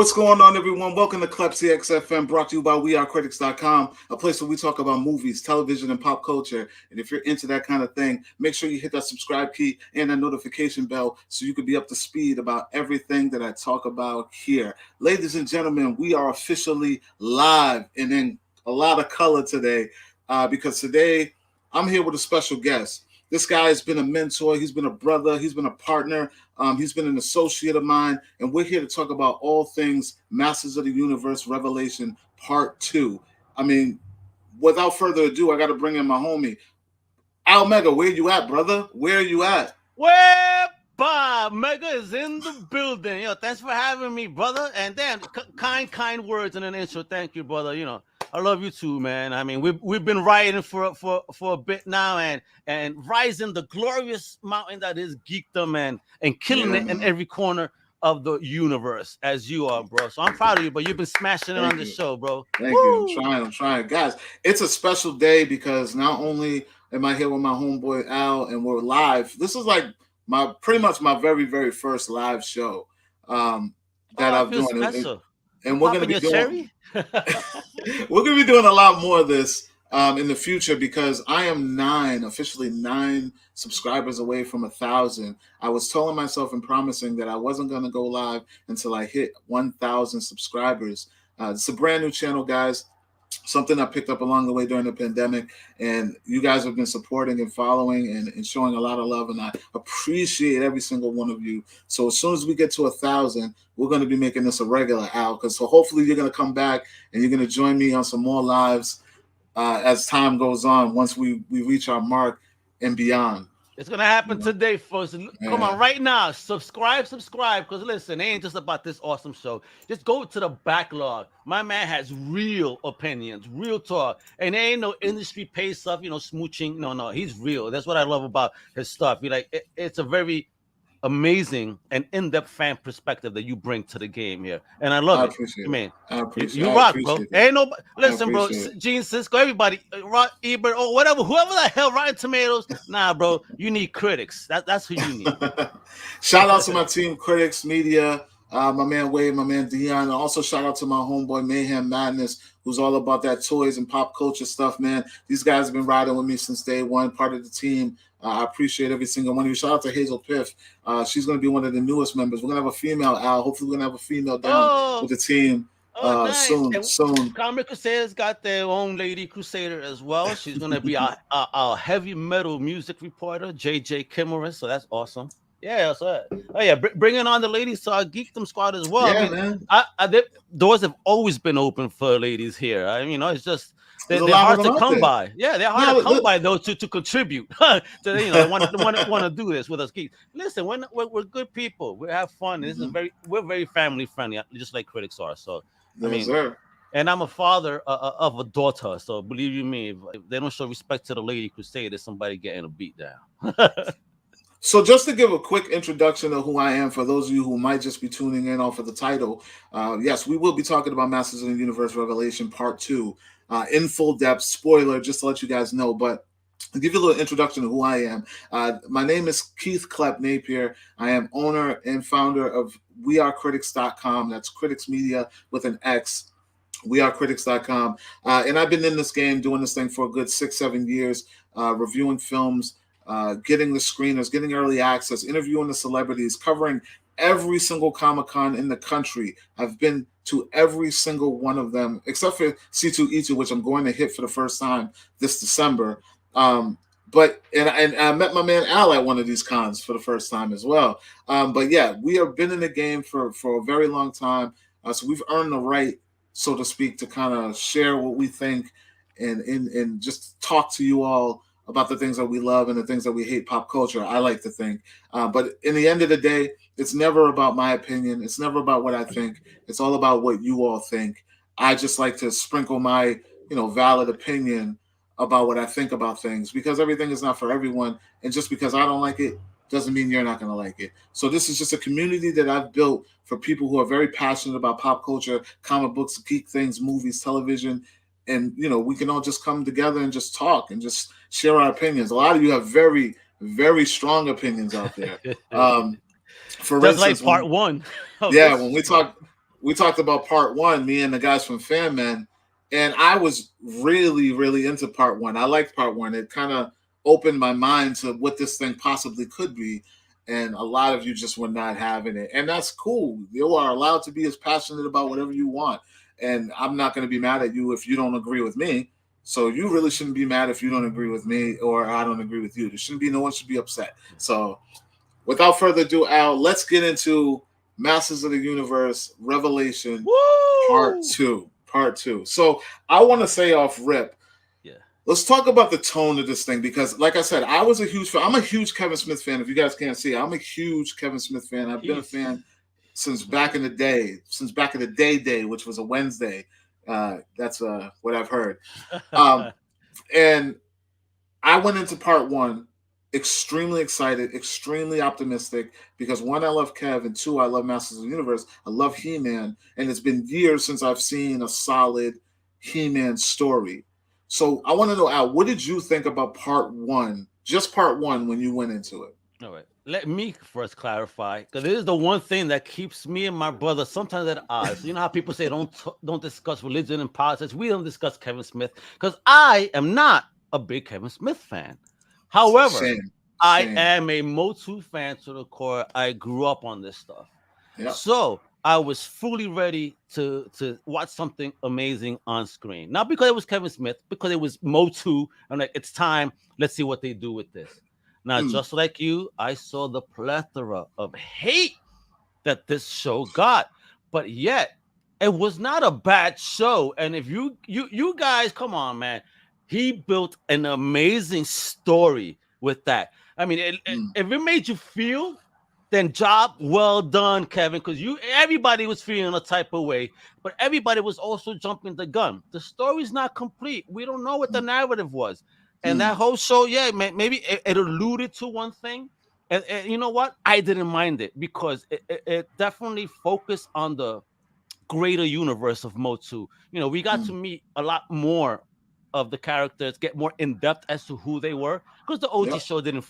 What's going on, everyone? Welcome to Klepcx FM, brought to you by WeAreCritiX.com, a place where we talk about movies, television, and pop culture. And if you're into that kind of thing, make sure you hit that subscribe key and that notification bell so you can be up to speed about everything that I talk about here. Ladies and gentlemen, we are officially live and in a lot of color today because today I'm here with a special guest. This guy has been a mentor, he's been a brother, he's been a partner, he's been an associate of mine, and we're here to talk about all things Masters of the Universe Revelation Part 2. I mean, without further ado, I got to bring in my homie. Al Mega, where you at, brother? Where are you at? Where Bob Mega is in the building. Thanks for having me, brother. And damn, kind words in an intro. Thank you, brother. I love you too, man. I mean, we've been riding for a bit now, and rising the glorious mountain that is geekdom and killing it in every corner of the universe as you are, bro. So I'm proud of you, but you've been smashing it on the show, bro. Thank you. I'm trying. Guys, it's a special day because not only am I here with my homeboy Al and we're live, this is like pretty much my very, very first live show that I've done. And we're going to be doing we're going to be doing a lot more of this in the future because I am officially nine subscribers away from 1,000. I was telling myself and promising that I wasn't going to go live until I hit 1,000 subscribers. It's a brand new channel, guys. Something I picked up along the way during the pandemic, and you guys have been supporting and following and showing a lot of love, and I appreciate every single one of you. So as soon as we get to 1,000, we're going to be making this a regular, Al, so hopefully you're going to come back and you're going to join me on some more lives as time goes on once we reach our mark and beyond. It's going to happen today, folks. Come on, right now. Subscribe. Because listen, it ain't just about this awesome show. Just go to the backlog. My man has real opinions, real talk. And there ain't no industry pay stuff, smooching. No. He's real. That's what I love about his stuff. It's a very amazing and in-depth fan perspective that you bring to the game here, and I love it. Man, you rock, bro. Ain't no listen, bro. Gene Cisco, everybody, Rock Ebert, or whatever, whoever the hell, Rotten Tomatoes. Nah, bro, you need critics. That's who you need. Shout out to my team, CritiX Media. My man Wade, my man Dion. And also shout out to my homeboy Mayhem Madness, who's all about that toys and pop culture stuff, man. These guys have been riding with me since day one, part of the team. I appreciate every single one of you. Shout out to Hazel Piff. She's going to be one of the newest members. We're going to have a female, Al. Hopefully we're going to have a female down with the team nice. Soon. Comic Crusaders got their own lady crusader as well. She's going to be our heavy metal music reporter, JJ Kimmerer. So that's awesome. Yeah, bringing on the ladies to our Geekdom squad as well. Yeah, man. Doors have always been open for ladies here. It's just they're hard to come by. Yeah, they're hard to come by though to contribute. They want to do this with us geeks. Listen, we're good people. We have fun. This is we're very family friendly, just like critics are. So sir. And I'm a father of a daughter. So believe you me, if they don't show respect to the lady crusader, somebody getting a beat down. So just to give a quick introduction of who I am for those of you who might just be tuning in off of the title, yes, we will be talking about Masters of the Universe Revelation Part 2 in full depth. Spoiler, just to let you guys know, but to give you a little introduction to who I am. My name is Keith Klep Napier. I am owner and founder of WeAreCritiX.com. That's CritiX Media with an X. WeAreCritiX.com. And I've been in this game doing this thing for a good 6-7 years, reviewing films, getting the screeners, getting early access, interviewing the celebrities, covering every single Comic-Con in the country. I've been to every single one of them, except for C2E2, which I'm going to hit for the first time this December. But I met my man Al at one of these cons for the first time as well. But yeah, we have been in the game for a very long time. So we've earned the right, so to speak, to kind of share what we think and just talk to you all about the things that we love and the things that we hate pop culture, I like to think. But in the end of the day, it's never about my opinion. It's never about what I think. It's all about what you all think. I just like to sprinkle my, valid opinion about what I think about things because everything is not for everyone. And just because I don't like it doesn't mean you're not going to like it. So this is just a community that I've built for people who are very passionate about pop culture, comic books, geek things, movies, television. And, we can all just come together and just talk and just share our opinions. A lot of you have very, very strong opinions out there. For just instance, like part one. When we talk we talked about part one, me and the guys from Fan Man, and I was really, really into part one. I liked part one. It kind of opened my mind to what this thing possibly could be. And a lot of you just were not having it. And that's cool. You are allowed to be as passionate about whatever you want. And I'm not going to be mad at you if you don't agree with me. So you really shouldn't be mad if you don't agree with me or I don't agree with you. There shouldn't be, no one should be upset. So without further ado, Al, let's get into Masters of the Universe Revelation Part 2. Part 2. So I want to say off rip, let's talk about the tone of this thing because, like I said, I was a huge fan. I'm a huge Kevin Smith fan. If you guys can't see, I'm a huge Kevin Smith fan. I've been a fan since back in the day, which was a Wednesday. That's what I've heard. And I went into part one extremely excited, extremely optimistic because one, I love Kev, and two, I love Masters of the Universe. I love He-Man, and it's been years since I've seen a solid He-Man story. So I want to know, Al, what did you think about part one, just part one, when you went into it? All right. Let me first clarify, because it is the one thing that keeps me and my brother sometimes at odds. You know how people say don't discuss religion and politics? We don't discuss Kevin Smith because I am not a big Kevin Smith fan. However, I am a Motu fan to the core. I grew up on this stuff. Yep. So I was fully ready to watch something amazing on screen. Not because it was Kevin Smith, because it was Motu. I'm like, it's time. Let's see what they do with this. Now, just like you, I saw the plethora of hate that this show got. But yet, it was not a bad show. And if you guys, come on, man. He built an amazing story with that. I mean, if it made you feel, then job well done, Kevin, because everybody was feeling a type of way, but everybody was also jumping the gun. The story's not complete. We don't know what the narrative was. And that whole show, maybe it alluded to one thing. And you know what? I didn't mind it because it definitely focused on the greater universe of Motu. You know, we got to meet a lot more of the characters, get more in depth as to who they were, because the OG show didn't,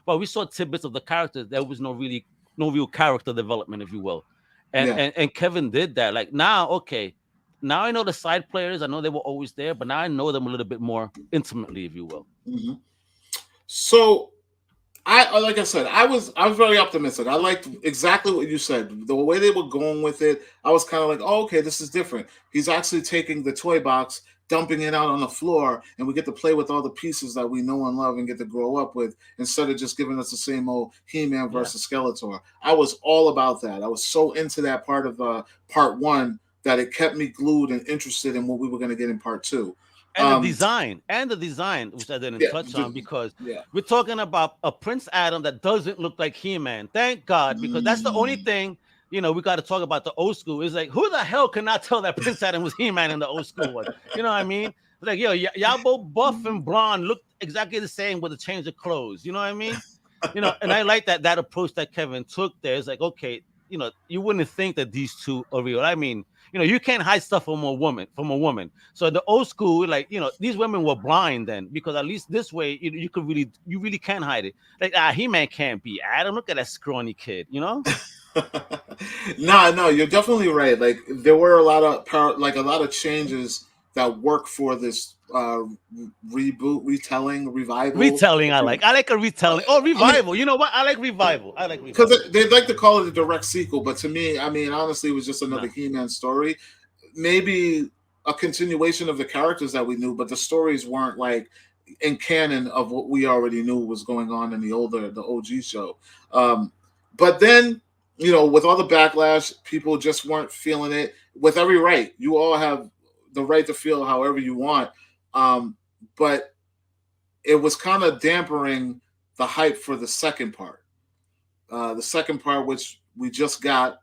but we saw tidbits of the characters. There was no real character development, if you will, and Kevin did that. Like now I know the side players. I know they were always there, but now I know them a little bit more intimately, if you will. Mm-hmm. So like I said, I was very optimistic. I liked exactly what you said. The way they were going with it, I was kind of like, oh, okay, this is different. He's actually taking the toy box, dumping it out on the floor, and we get to play with all the pieces that we know and love and get to grow up with instead of just giving us the same old He-Man versus Skeletor. I was all about that. I was so into that part of part one that it kept me glued and interested in what we were going to get in part two. And the design, which I didn't touch on, because we're talking about a Prince Adam that doesn't look like He-Man. Thank God, because that's the only thing, we got to talk about the old school. It's like, who the hell cannot tell that Prince Adam was He-Man in the old school one? You know what I mean? It's like, y'all both buff and blonde look exactly the same with a change of clothes. You know what I mean? And I like that approach that Kevin took there. It's like, okay, you wouldn't think that these two are real. I mean, you can't hide stuff from a woman. So the old school, like, these women were blind then, because at least this way, you really can hide it. Like, He-Man can't be Adam. Look at that scrawny kid, No, you're definitely right. Like, there were a lot of changes that work for this reboot, retelling, revival. Retelling, I like a retelling. Oh, revival. You know what? I like revival. Because they'd like to call it a direct sequel, but to me, I mean, honestly, it was just another He-Man story. Maybe a continuation of the characters that we knew, but the stories weren't like in canon of what we already knew was going on in the OG show. But then, with all the backlash, people just weren't feeling it. With every right, you all have the right to feel however you want. But it was kind of dampering the hype for the second part. The second part, which we just got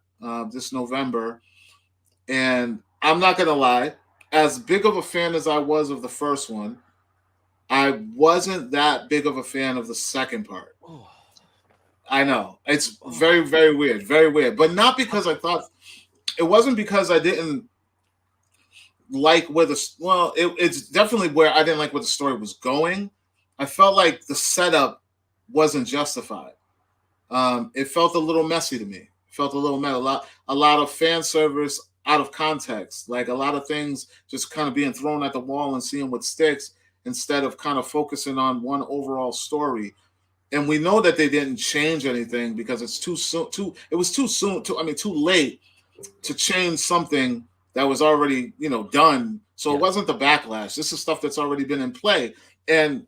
this November. And I'm not going to lie, as big of a fan as I was of the first one, I wasn't that big of a fan of the second part. Oh. I know. It's very, very weird. Very weird. But not because it wasn't because I didn't like it's definitely where I didn't like where the story was going. I felt like the setup wasn't justified. It felt a little messy to me. It felt a little messy. A lot of fan service out of context. Like a lot of things just kind of being thrown at the wall and seeing what sticks instead of kind of focusing on one overall story. And we know that they didn't change anything because it's too soon. It was too soon. Too late to change something that was already done. So it wasn't the backlash. This is stuff that's already been in play. And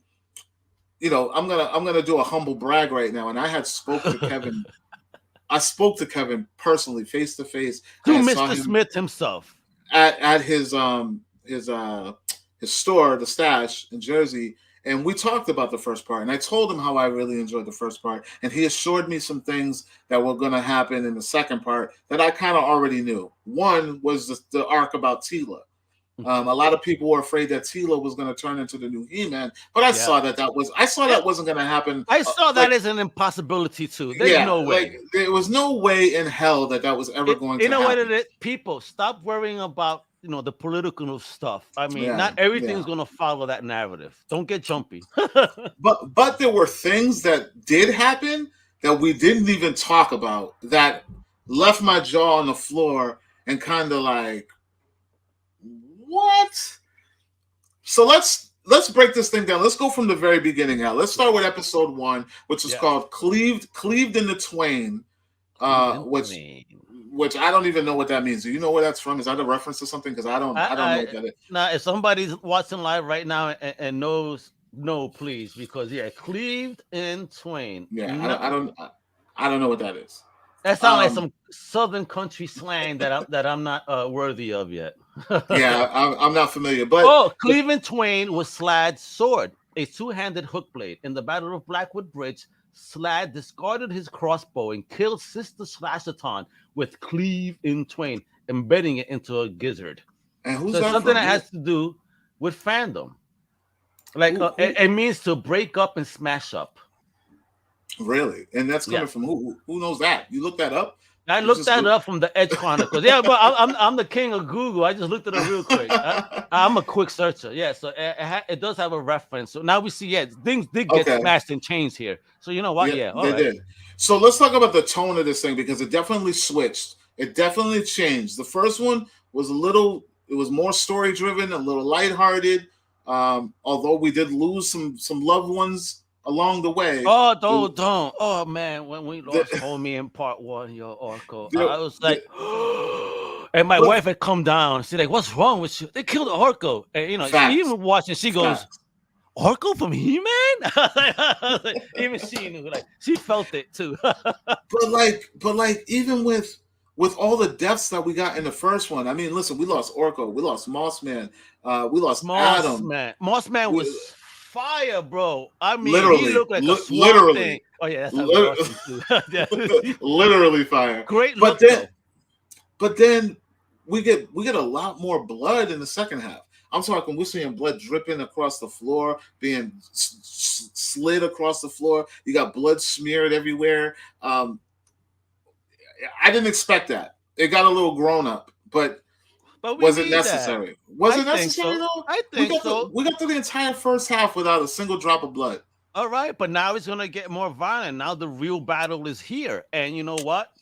I'm gonna do a humble brag right now. And I had spoke to Kevin. I spoke to Kevin personally, face to face. To Mr. Smith himself at his store, the Stash in Jersey, and we talked about the first part. And I told him how I really enjoyed the first part, and he assured me some things that were going to happen in the second part that I kind of already knew. One was the arc about Tila. A lot of people were afraid that Tila was going to turn into the new He-Man, but I saw that wasn't going to happen. I saw that as an impossibility too. There's no way. There was no way in hell that was ever going to happen. You know what it is? People, stop worrying about the political stuff. I mean, not everything's going to follow that narrative. Don't get jumpy. but there were things that did happen that we didn't even talk about that left my jaw on the floor and kind of like, what? So let's break this thing down. Let's go from the very beginning out. Let's start with episode 1, which is called Cleaved in the Twain, which I don't even know what that means. Do you know where that's from? Is that a reference to something? Because I don't know what that is. Now, if somebody's watching live right now and knows, no, please, because cleaved in twain. Yeah, I don't know what that is. That sounds like some southern country slang that I'm not worthy of yet. I'm not familiar. But Cleveland Twain was Slad's sword, a two-handed hook blade. In the Battle of Blackwood Bridge, Slad discarded his crossbow and killed Sister Slashaton with Cleave in Twain, embedding it into a gizzard. And who's that something that has to do with fandom. Like it means to break up and smash up. Really? And that's coming from who? Who knows that? You looked that up? I looked that up from the Edge Chronicles. Yeah, but I'm the king of Google. I just looked at it real quick. I'm a quick searcher. Yeah, so it does have a reference. So now we see, things did get smashed and changed here. So you know what? They did. So let's talk about the tone of this thing because it definitely switched. It definitely changed. The first one was it was more story driven, a little lighthearted. Although we did lose some loved ones along the way. Oh, don't. Oh, man. When we lost homie in part 1, Orko, I was like, and my wife had come down. She's like, what's wrong with you? They killed Orko. And, she even watching, she goes, Orko from He-Man? Even she knew, she felt it too. but even with all the deaths that we got in the first one, I mean, listen, we lost Orko, we lost Mossman, we lost Adam. Mossman was fire, bro. I mean, literally, he looked like a swamp thing. Oh yeah, that's too. Literally fire. Great look. But then we get a lot more blood in the second half. I'm talking, we're seeing blood dripping across the floor, being slid across the floor. You got blood smeared everywhere. I didn't expect that. It got a little grown up, but was it necessary? Was it necessary though? I think so. We got through the entire first half without a single drop of blood. All right, but now it's gonna get more violent. Now the real battle is here, and you know what?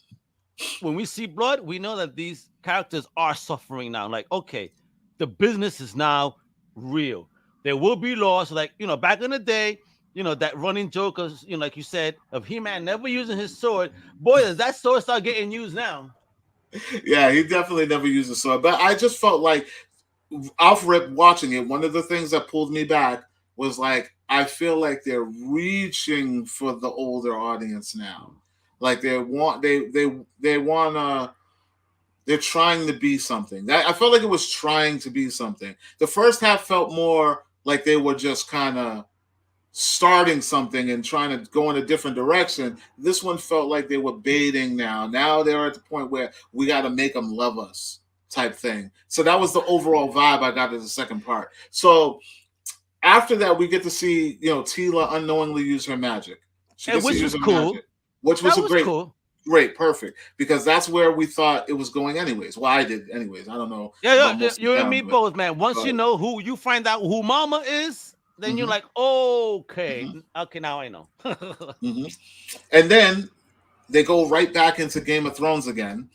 When we see blood, we know that these characters are suffering now. Like, okay, the business is now real. There will be loss. Like, back in the day, that running joke of, like you said, of He-Man never using his sword. Boy, does that sword start getting used now. Yeah, he definitely never used a sword. But I just felt like off rip watching it, one of the things that pulled me back was like, I feel like they're reaching for the older audience now. Like they're trying to be something. I felt like it was trying to be something. The first half felt more like they were just kind of starting something and trying to go in a different direction. This one felt like they were baiting now. Now they're at the point where we got to make them love us type thing. So that was the overall vibe I got in the second part. So after that, we get to see, Tila unknowingly use her magic. Which was cool. Which was great, perfect. Because that's where we thought it was going anyways. Well, I did anyways. I don't know. Yeah, you and me both, man. Once you know who, you find out who Mama is, then you're like, okay, now I know. And then they go right back into Game of Thrones again.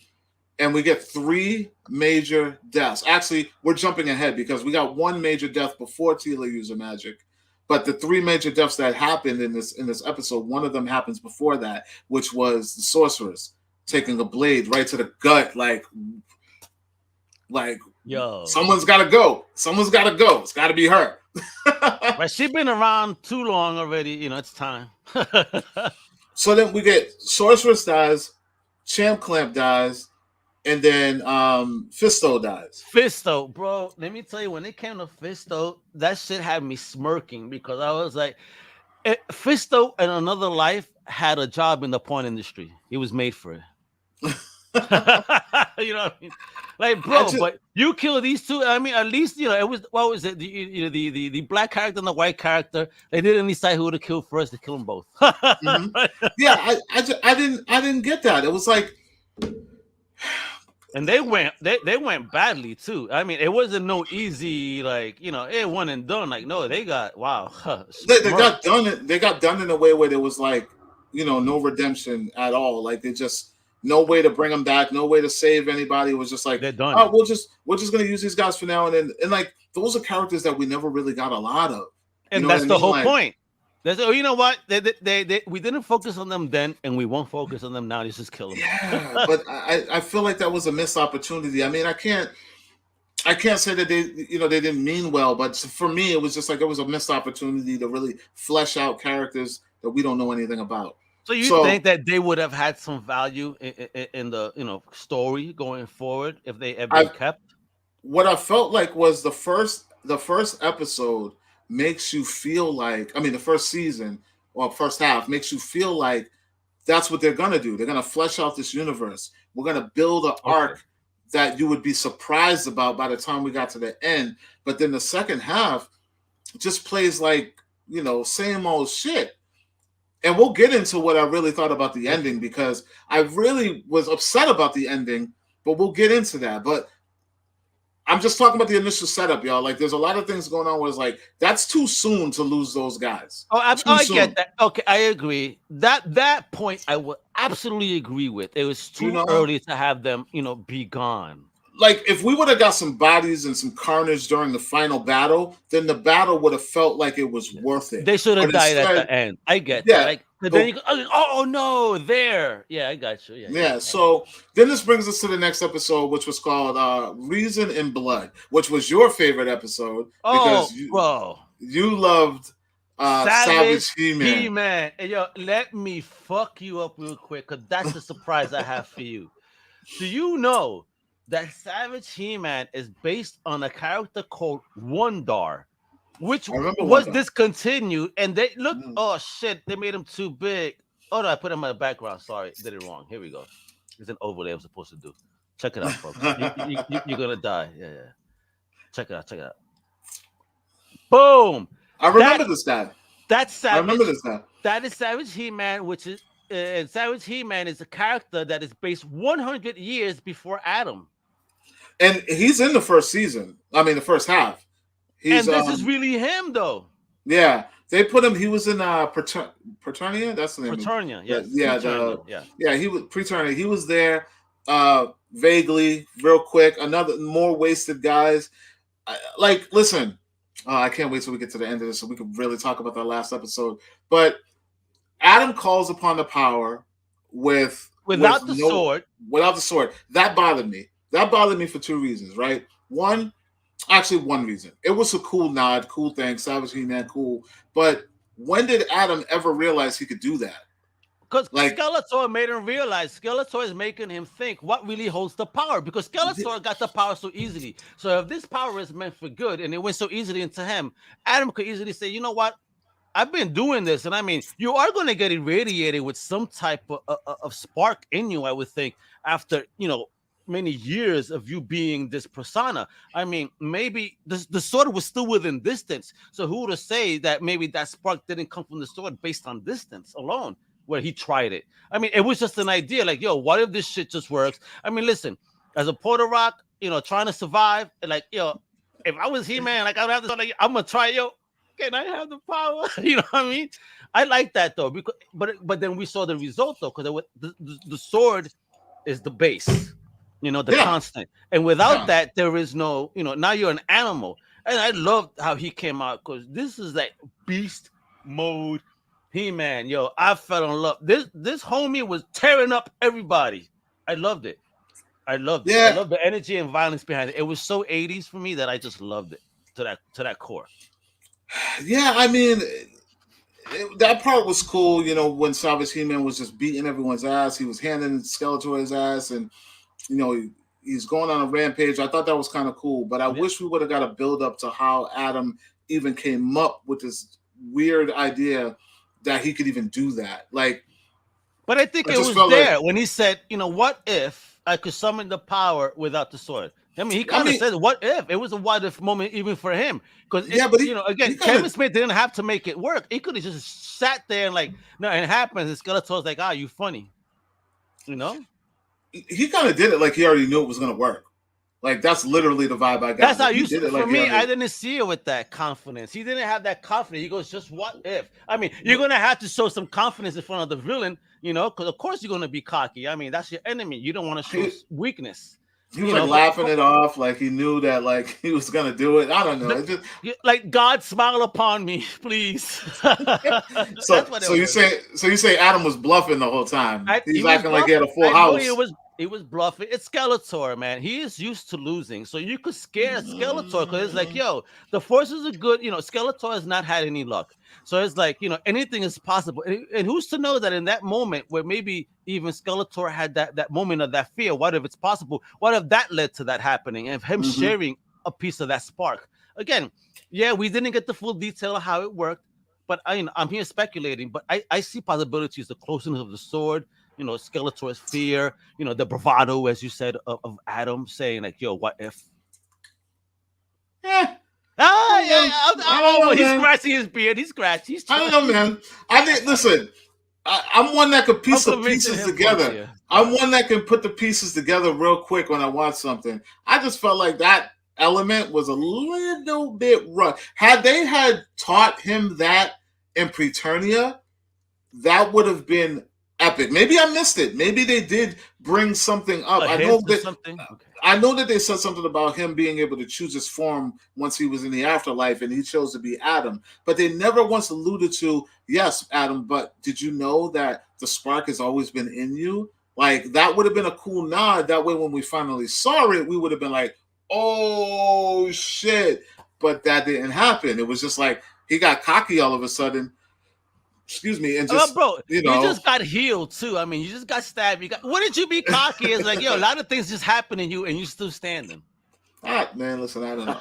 and we get 3 major deaths. Actually, we're jumping ahead because we got 1 major death before Tila used her magic. But the 3 major deaths that happened in this episode, one of them happens before that, which was the sorceress taking a blade right to the gut, like yo, someone's got to go. Someone's got to go. It's got to be her. Right, she's been around too long already. You know, it's time. So then we get sorceress dies, Champ Clamp dies, and then Fisto dies. Fisto, bro, let me tell you, when it came to Fisto, that shit had me smirking because I was like, Fisto in another life had a job in the porn industry. He was made for it. You know what I mean? Like, bro, but you kill these two. I mean, at least, you know, it was, what was it? The black character and the white character. They didn't decide who to kill first. They kill them both. Yeah, I didn't get that. It was like, and they went badly too. I mean, it wasn't no easy, like, you know, it wasn't and done. Like, no, they got they got done. They got done in a way where there was like, you know, no redemption at all. Like, they just no way to bring them back, no way to save anybody. It was just like, they're done. Oh, we're just gonna use these guys for now and then. And like, those are characters that we never really got a lot of. And that's the whole point. That's, oh, you know what? We didn't focus on them then, and we won't focus on them now. Let's just kill them. Yeah, but I feel like that was a missed opportunity. I mean, I can't say that they didn't mean well, but for me, it was just like it was a missed opportunity to really flesh out characters that we don't know anything about. So you think that they would have had some value in the story going forward if they ever kept? What I felt like was the first episode makes you feel like, I mean, the first season or first half makes you feel like that's what they're gonna do. They're gonna flesh out this universe. We're gonna build an arc that you would be surprised about by the time we got to the end. But then the second half just plays like, same old shit. And we'll get into what I really thought about the ending, because I really was upset about the ending, but we'll get into that. But I'm just talking about the initial setup, y'all. Like, there's a lot of things going on where it's like, that's too soon to lose those guys. Oh, I get that. Okay, I agree. That point I would absolutely agree with. It was too early to have them, be gone. Like, if we would have got some bodies and some carnage during the final battle, then the battle would have felt like it was worth it. They should have died at the end. I get that. Like, but then you go, oh no, there. Yeah, I got you. Yeah. So then this brings us to the next episode, which was called Reason in Blood, which was your favorite episode because you loved Savage He-Man. He-Man. And yo, let me fuck you up real quick, because that's the surprise I have for you. Do you know that Savage He-Man is based on a character called Wondar, which was discontinued, and they look, oh shit, they made him too big. Oh no, I put him in the background. Sorry, did it wrong. Here we go. It's an overlay I'm supposed to do. Check it out, folks. You're gonna die. Yeah. Check it out. Boom. I remember this guy. That's Savage. I remember this guy. That is Savage He-Man, which is Savage He-Man is a character that is based 100 years before Adam. And he's in the first season. I mean, the first half. And this is really him, though. Yeah, they put him. He was in Preternia. That's the name. Preternia, yes. Yeah. He was Preternia. He was there vaguely, real quick. Another more wasted guys. Listen, I can't wait till we get to the end of this so we can really talk about that last episode. But Adam calls upon the power without the sword. Without the sword. That bothered me. That bothered me for 2 reasons, right? One reason. It was a cool nod, cool thing. Savage He-Man, cool. But when did Adam ever realize he could do that? Because Skeletor made him realize. Skeletor is making him think what really holds the power. Because Skeletor got the power so easily. So if this power is meant for good and it went so easily into him, Adam could easily say, you know what? I've been doing this. And I mean, you are going to get irradiated with some type of spark in you, I would think, after, many years of you being this persona. I mean, maybe the sword was still within distance. So who would say that maybe that spark didn't come from the sword based on distance alone, where he tried it? I mean, it was just an idea. Like, yo, what if this shit just works? I mean, listen, as a Porter Rock, trying to survive, like, if I was He-Man, like, I'd have to, like, I'm gonna try, can I have the power? You know what I mean? I like that though, because but then we saw the result though, because the sword is the base. the Yeah. constant. And without Yeah. that, there is no, now you're an animal. And I loved how he came out because this is like beast mode He-Man. Yo, I fell in love. This homie was tearing up everybody. I loved it. I loved it. I Yeah. loved the energy and violence behind it. It was so 80s for me that I just loved it to that core. Yeah, I mean, that part was cool, when Savage He-Man was just beating everyone's ass. He was handing Skeletor his ass, and he's going on a rampage. I thought that was kind of cool, but I wish we would have got a build up to how Adam even came up with this weird idea that he could even do that. But I think it was there when he said, what if I could summon the power without the sword? I mean, he kind of said, "What if?" It was a what if moment even for him, because again, Kevin Smith didn't have to make it work. He could have just sat there and no, it happens. And Skeletor's like, you funny, He kind of did it like he already knew it was going to work. That's literally the vibe I got. That's how you did it. For me, I didn't see it with that confidence. He didn't have that confidence. He goes, "Just what if?" I mean, you're gonna have to show some confidence in front of the villain, because of course you're gonna be cocky. I mean, that's your enemy. You don't want to show weakness. He was laughing it off, like he knew that he was gonna do it. I don't know. It just God smile upon me, please. So you say Adam was bluffing the whole time. He's acting like he had a full house. He was bluffing. It's Skeletor, man. He is used to losing, so you could scare Skeletor because it's like, yo, the forces are good. Skeletor has not had any luck, so it's like, anything is possible. And who's to know that in that moment where maybe even Skeletor had that moment of that fear? What if it's possible? What if that led to that happening and him sharing a piece of that spark? Again, yeah, we didn't get the full detail of how it worked, but I'm here speculating. But I see possibilities: the closeness of the sword. Skeletor's fear, the bravado, as you said, of Adam saying like, yo, what if? Yeah. He's scratching his beard. He's scratching. I don't know, man. I think, listen, I'm one that could piece the pieces together. I'm one that can put the pieces together real quick when I watch something. I just felt like that element was a little bit rough. Had they had taught him that in Preternia, that would have been epic. Maybe I missed it. Maybe they did bring something up. I know that they said something about him being able to choose his form once he was in the afterlife, and he chose to be Adam. But they never once alluded to, yes, Adam, but did you know that the spark has always been in you? That would have been a cool nod. That way, when we finally saw it, we would have been like, oh, shit. But that didn't happen. It was just like he got cocky all of a sudden. Excuse me, and just bro, you just got healed too. I mean, you just got stabbed. Wouldn't you be cocky? It's like, yo, a lot of things just happen in you, and you still standing. Man, listen, I don't know.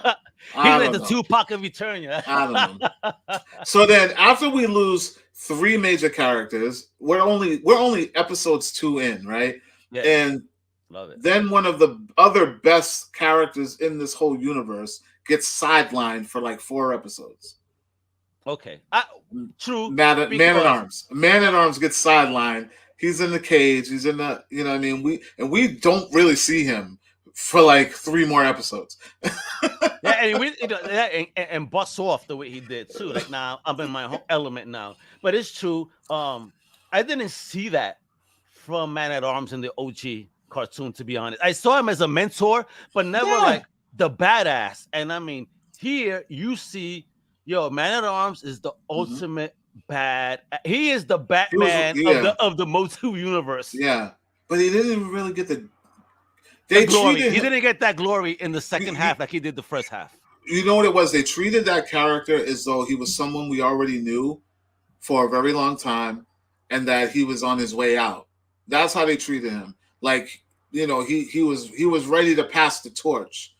He's like the Tupac of Eternia. I don't know. So then, after we lose 3 major characters, we're only episodes 2 in, right? Yeah. And love it. Then one of the other best characters in this whole universe gets sidelined for 4 episodes. Okay, true. Man at Arms. Man at Arms gets sidelined. He's in the cage. He's in the, I mean, we don't really see him for 3 more episodes. and busts off the way he did too. Now I'm in my element now. But it's true. I didn't see that from Man at Arms in the OG cartoon, to be honest. I saw him as a mentor, but never the badass. And I mean, here you see. Yo, Man at Arms is the ultimate bad. He is the Batman of the Motu universe. Yeah, but he didn't even really get the glory. He didn't get that glory in the second half like he did the first half. You know what it was? They treated that character as though he was someone we already knew for a very long time, and that he was on his way out. That's how they treated him. He was ready to pass the torch.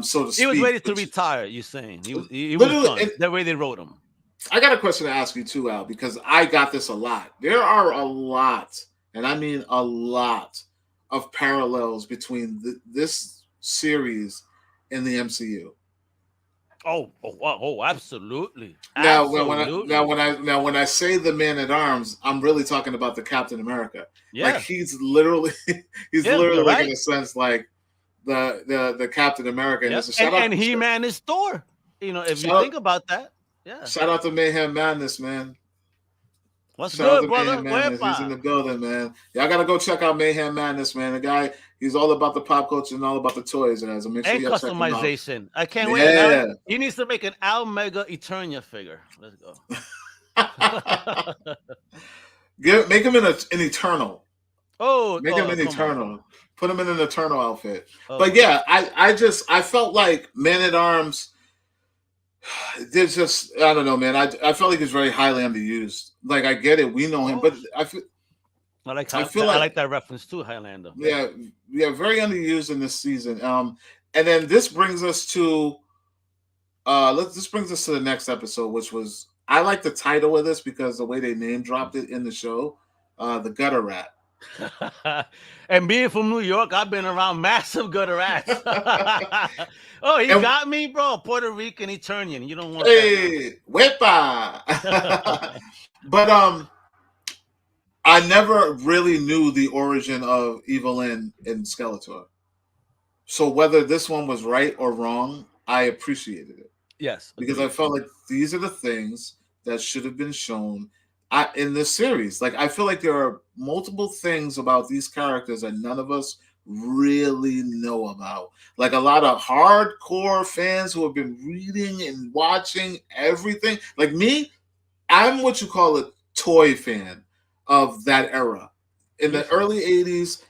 So to speak. He was ready to retire, you're saying. He was done. The way they wrote him. I got a question to ask you too, Al, because I got this a lot. There are a lot, and I mean a lot, of parallels between this series and the MCU. Oh, absolutely. Now, when I say the Man at Arms, I'm really talking about the Captain America. Yeah, he's literally right. In a sense the Captain America. Yep. And He-Man is Thor. If you think about that. Yeah. Shout out to Mayhem Madness, man. What's Shout out good, to brother? Mayhem Madness. He's in Wepa. the building, man. Y'all gotta go check out Mayhem Madness, man. The guy, he's all about the pop culture and all about the toys, and so make sure And y'all check him out. customization. I can't wait. Yeah. Now he needs to make an Almega Eternia figure. Let's go. Make him an Eternal. Make him an come Eternal. on. Put him in an Eternal outfit. Oh, but yeah, I felt like Man at Arms. There's just, I don't know, man. I felt like he's very highly underused. Like, I get it, we know him, but I feel I like that reference too, Highlander. Yeah, very underused in this season. And then this brings us to this brings us to the next episode, which was, I like the title of this because the way they name dropped it in the show, the Gutter Rat. And being from New York, I've been around massive gutter rats. Oh, he got me, bro. Puerto Rican Eternian. You don't want that. Wepa. But I never really knew the origin of Evil-Lyn in Skeletor. So whether this one was right or wrong, I appreciated it. Yes. Because I felt like these are the things that should have been shown in this series. Like, I feel like there are multiple things about these characters that none of us really know about. Like, a lot of hardcore fans who have been reading and watching everything. Like me, I'm what you call a toy fan of that era. In the early 80s,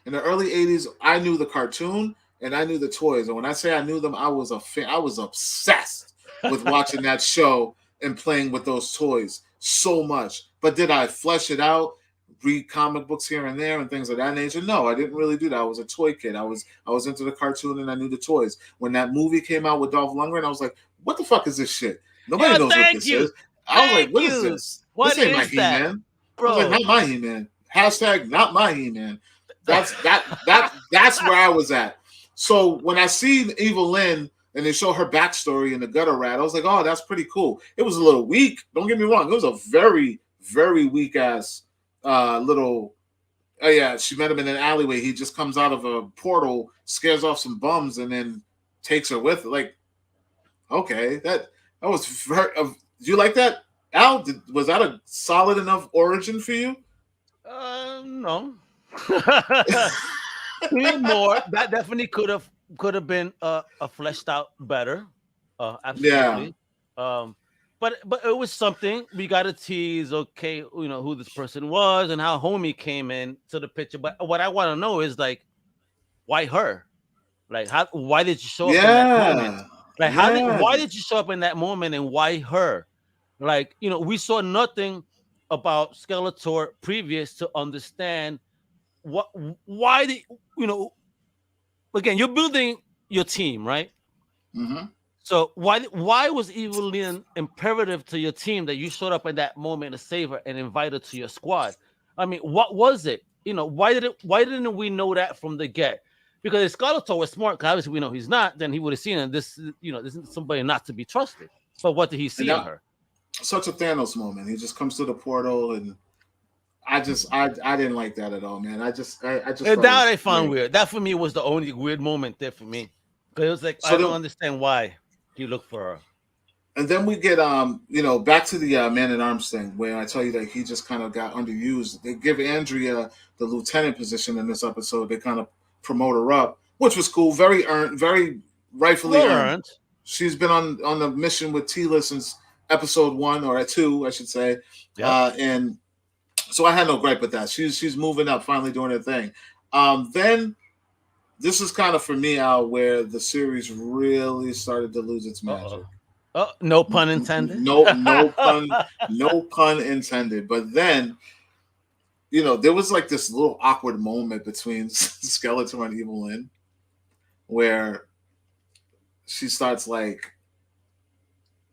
I knew the cartoon and I knew the toys. And when I say I knew them, I was a fan. I was obsessed with watching that show and playing with those toys so much. But did I flesh it out, read comic books here and there and things of that nature? No, I didn't really do that. I was a toy kid. I was into the cartoon and I knew the toys. When that movie came out with Dolph Lundgren, I was like, what the fuck is this shit? Nobody knows what this is. I was like, what is this? What this ain't my is that? He-Man. Bro. I was like, not my He-Man. Hashtag not my He-Man. That's where I was at. So when I see Evil-Lyn and they show her backstory in the Gutter Rat, I was like, oh, that's pretty cool. It was a little weak. Don't get me wrong. It was a very, very weak ass little. Oh yeah, she met him in an alleyway. He just comes out of a portal, scares off some bums, and then takes her with. Like, okay, that was very. Do you like that, Al? Was that a solid enough origin for you? No. More. That definitely could have been a fleshed out better. Absolutely. Yeah. But it was something we got to tease. Okay, you know who this person was and how homie came in to the picture. But what I want to know is, like, why her? Like, why did you show up in that moment? Like, why did you show up in that moment and why her? Like, you know, we saw nothing about Skeletor previous to understand why the, you know, again, you're building your team, right? Mm-hmm. So why was Evil-Lyn imperative to your team that you showed up in that moment to save her and invite her to your squad? I mean, what was it? You know, why didn't we know that from the get? Because if Skeletor was smart, because obviously we know he's not, then he would have seen it. This, you know, this is somebody not to be trusted. But what did he see in her? Such a Thanos moment. He just comes to the portal, and I didn't like that at all, man. I just that I found weird. That for me was the only weird moment there for me, because it was like, I don't understand why he looked for her. And then we get you know, back to the Man at Arms thing, where I tell you that he just kind of got underused. They give Andrea the lieutenant position in this episode. They kind of promote her up, which was cool. Very earned, very rightfully earned. She's been on the mission with Tila since episode 1 or 2, I should say. Yeah. And so I had no gripe with that. She's moving up, finally doing her thing. Then this is kind of for me, Al, where the series really started to lose its magic. Oh, no pun intended. No pun intended. But then, you know, there was like this little awkward moment between Skeletor and Evil-Lyn where she starts like,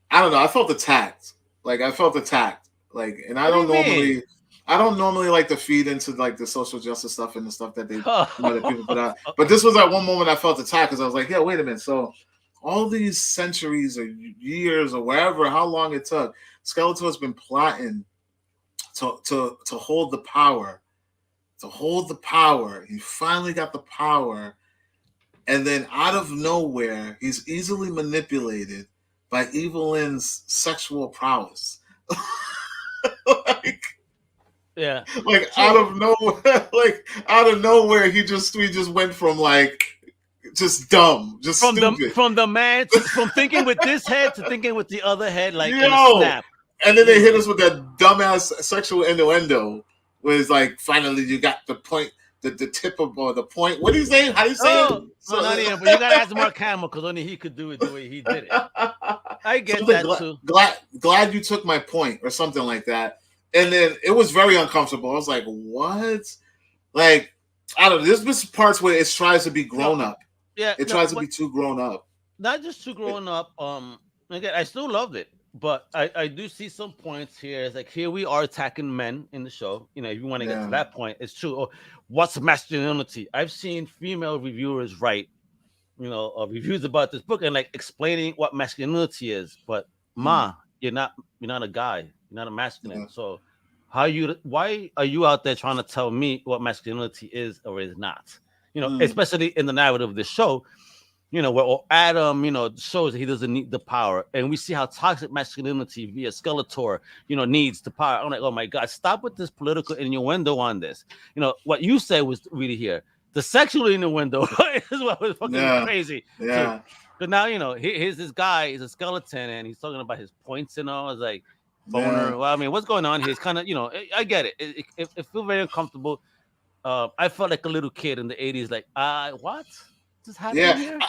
I don't know. I felt attacked. Like, and I don't normally like to feed into like the social justice stuff and the stuff that they, that people put out. But this was at one moment I felt attacked because I was like, yeah, wait a minute. So all these centuries or years or wherever, how long it took, Skeletor's been plotting to hold the power. To hold the power. He finally got the power. And then out of nowhere, he's easily manipulated by Evil-Lyn's sexual prowess. Like, Yeah. Like out So of nowhere, like out of nowhere, we just went from like just dumb, just stupid. from the man from thinking with this head to thinking with the other head, like in a Yo, snap. and then they hit Literally. us with that dumbass sexual innuendo, where it's like finally you got the point, the tip of or the point. What do you say? How do you say it? Oh, no, not even. But you gotta ask Mark Hamill because only he could do it the way he did it. I get something that too. glad you took my point or something like that. And then it was very uncomfortable. I was like, what? Like, I don't know. There's parts where it tries to be No, grown up. yeah, It no, tries to what be too grown up. not just too It- growing up. Again, I still loved it, but I do see some points here. It's like here we are attacking men in the show. You know, if you want to get to yeah. that point, it's true. Or what's masculinity? I've seen female reviewers write, reviews about this book and like explaining what masculinity is. But Mm, ma, you're not a guy. You're not a masculine. yeah. So why are you out there trying to tell me what masculinity is or is not? Mm, Especially in the narrative of this show, where Adam, shows that he doesn't need the power. And we see how toxic masculinity via Skeletor, needs the power. I'm like, oh my God, stop with this political innuendo on this. What you said was really here. The sexual innuendo is what was fucking yeah. crazy too. Yeah. But now, here's this guy, he's a skeleton, and he's talking about his points and all. It's like, Yeah. boner. Well, I mean, what's going on here? It's kind of, I get it. It feels very uncomfortable. I felt like a little kid in the 80s, like, what just happening Yeah. here?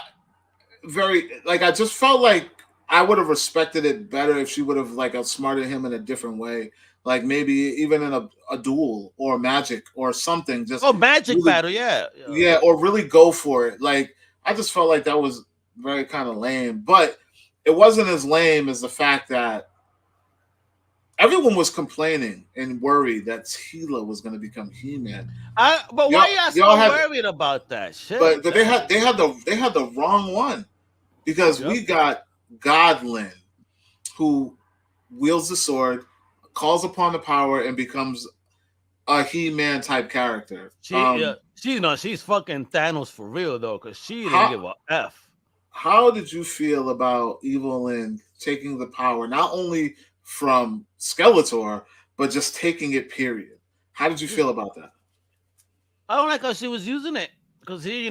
Very like I just felt like I would have respected it better if she would have like outsmarted him in a different way. Like maybe even in a duel or magic or something. Just Oh, magic really battle, yeah. yeah, or really go for it. Like I just felt like that was very kind of lame. But it wasn't as lame as the fact that everyone was complaining and worried that Tila was going to become He-Man. But why y'all Y'all so had, worried about that but shit? they had the wrong one because Yep. we got God-lynn, who wields the sword, calls upon the power, and becomes a He-Man type character. She's fucking Thanos for real though, because she didn't How give a F. how did you feel about Evil Lynn taking the power not only from Skeletor but just taking it? Period. How did you feel about that? I don't like how she was using it. Because here,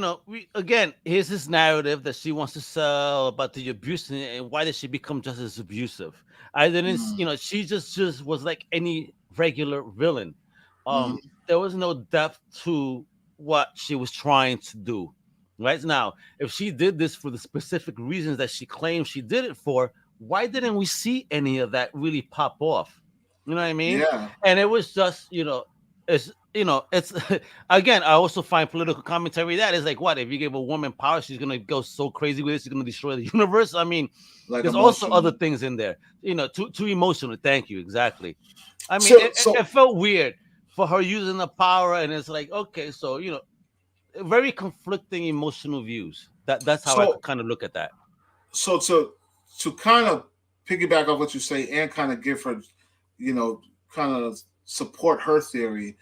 here's this narrative that she wants to sell about the abuse and why did she become just as abusive? I didn't, Mm, she just was like any regular villain. mhm. There was no depth to what she was trying to do. Right now, if she did this for the specific reasons that she claims she did it for, why didn't we see any of that really pop off? You know what I mean? Yeah, And it was just, it's again, I also find political commentary that is like, what if you give a woman power, she's gonna go so crazy with it, she's gonna destroy the universe. I mean, like there's also other emotional. things in there, too emotional. Thank you, exactly. I mean, So, it felt weird for her using the power, and it's like, okay, so very conflicting emotional views. That's how I could so, kind of look at that. so to kind of piggyback off what you say and kind of give her, kind of support her theory.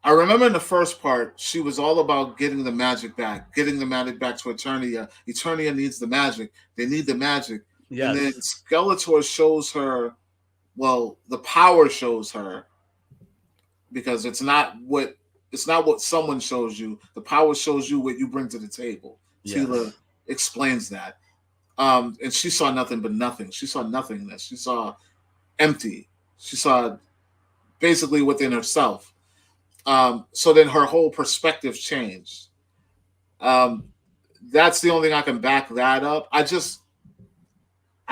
I remember in the first part, she was all about getting the magic back, getting the magic back to Eternia. Eternia needs the magic. They need the magic. And then Yes. Skeletor shows her, well, the power shows her because it's not what someone shows you. The power shows you what you bring to the table. Tila Yes. explains that. And she saw nothing but nothing. She saw nothingness. She saw empty. She saw basically within herself. So then her whole perspective changed. Um, that's the only thing I can back that up. I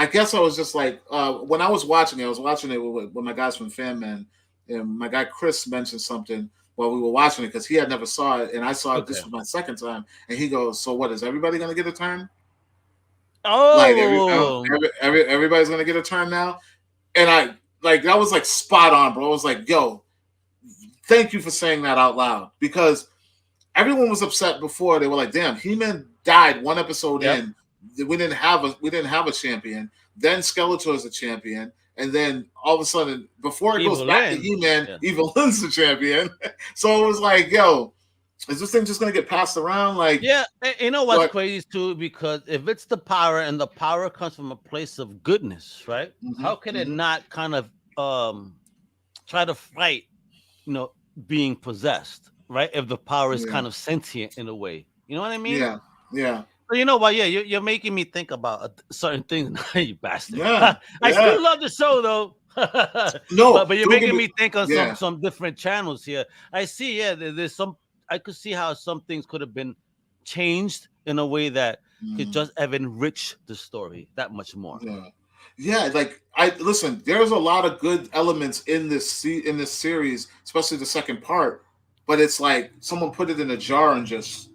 guess I was just like, when I was watching it, I was watching it with my guys from Fan Man, and my guy Chris mentioned something while we were watching it because he had never saw it, and I saw it. Okay. This was my second time, and he goes, "So what? Is everybody going to get a turn? Like Oh, everybody's going to get a turn now?" And I like that was like spot on, bro. I was like, "Yo, thank you for saying that out loud," because everyone was upset before. They were like, "Damn, He-Man died one episode yep. in. We didn't have a champion. Then Skeletor is the champion, and then all of a sudden, before it goes Evil back to Lynn. He-Man, Yeah. Evil Lynn's the champion." So it was like, "Yo, is this thing just gonna get passed around?" Like, Yeah, you know what's what? crazy too? Because if it's the power and the power comes from a place of goodness, right? Mm-hmm, How can it mm-hmm, not kind of try to fight, being possessed, right? If the power is Yeah. kind of sentient in a way, you know what I mean? Yeah. Yeah. So you know what? Yeah, you're making me think about certain things. You bastard! Yeah. I Yeah. still love the show though, No, but you're don't get making me. me think on Yeah. some different channels here. I see. Yeah, there's some. I could see how some things could have been changed in a way that could Mm, just have enriched the story that much more. yeah. Yeah. Like I listen. There's a lot of good elements in in this series, especially the second part. But it's like someone put it in a jar and just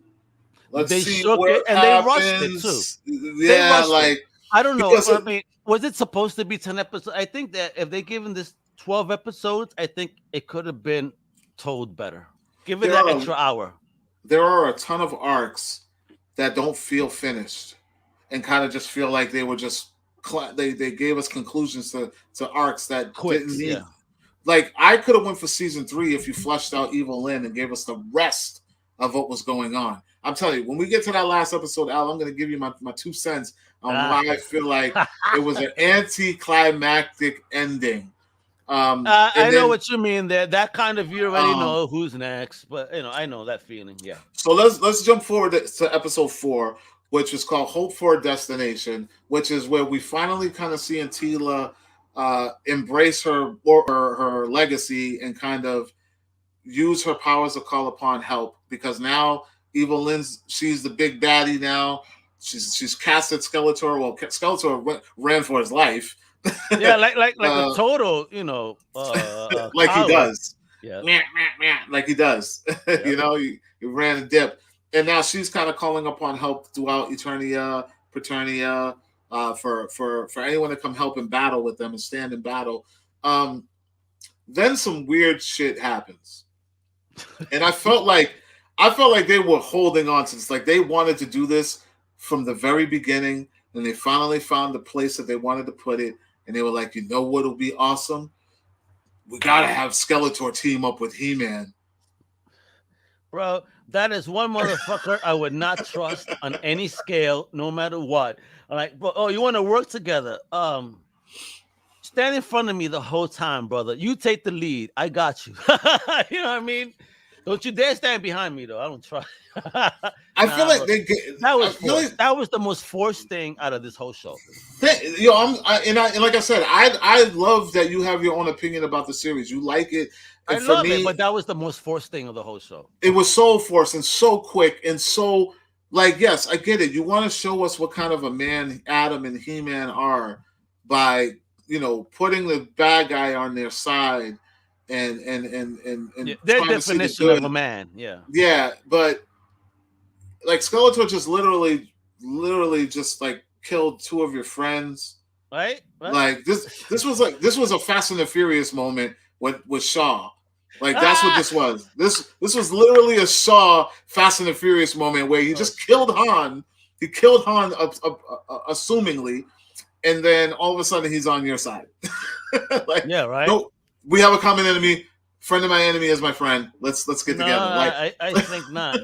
let's They see shook what it and they rushed it too. happens. They Yeah. rushed it. Like I don't know. because I mean, was it supposed to be 10 episodes? I think that if they given this 12 episodes, I think it could have been told better. Give it there that are extra hour. there are a ton of arcs that don't feel finished and kind of just feel like they were just they gave us conclusions to arcs that didn't Quicks, need. yeah. Like I could have went for season 3 if you flushed out Evil Lynn and gave us the rest of what was going on. I'm telling you, when we get to that last episode, Al, I'm going to give you my 2 cents on why I feel like it was an anticlimactic ending. And I know then what you mean there. That kind of you already know who's next, but I know that feeling. Yeah. so let's jump forward to episode 4, which is called Hope for a Destination, which is where we finally kind of see Antila embrace her legacy and kind of use her powers to call upon help, because now Evil Lynn's she's the big baddie now. She's casted Skeletor. Well, Skeletor ran for his life. Yeah, like a uh, total, like he coward. does. Yeah. Meh, meh, meh, like he does. Yep. He ran a dip. And now she's kind of calling upon help throughout Eternia, Paternia, for anyone to come help in battle with them and stand in battle. Then some weird shit happens. And I felt like they were holding on to this. Like they wanted to do this from the very beginning, and they finally found the place that they wanted to put it. And they were like, you know what'll be awesome? We gotta have Skeletor team up with He-Man. Bro, that is one motherfucker I would not trust on any scale, no matter what. I'm like, bro, oh, you want to work together? Stand in front of me the whole time, brother. You take the lead. I got you. You know what I mean? Don't you dare stand behind me, though. I don't trust. I feel like that was forced. That was the most forced thing out of this whole show. And like I said, I love that you have your own opinion about the series. You like it. And I love it, but that was the most forced thing of the whole show. It was so forced and so quick and so like, yes, I get it. You want to show us what kind of a man Adam and He-Man are by putting the bad guy on their side and their definition of a man. Yeah, but like Skeletor just literally just like killed 2 of your friends. Right? Like this was a Fast and the Furious moment with Shaw. Like that's what this was. This was literally a Shaw Fast and the Furious moment where he just killed Han. He killed Han assumingly, and then all of a sudden he's on your side. Like, yeah, right. No, we have a common enemy. Friend of my enemy is my friend. Let's get together. Like, I think not.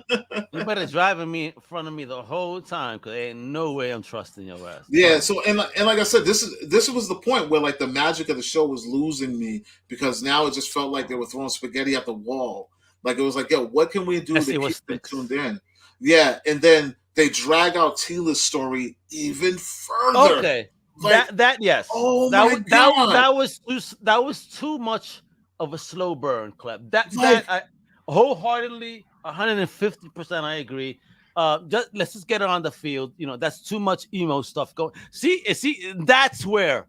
You better drive me in front of me the whole time, because there ain't no way I'm trusting your ass. Yeah. So and like I said, this was the point where like the magic of the show was losing me, because now it just felt like they were throwing spaghetti at the wall. Like it was like, yo, what can we do to keep them tuned in? Yeah, and then they drag out Tila's story even further. Okay, like, yes. Oh my God. That was too much of a slow burn, Klep. That I wholeheartedly 150% I agree. Let's just get it on the field. That's too much emo stuff going. See, that's where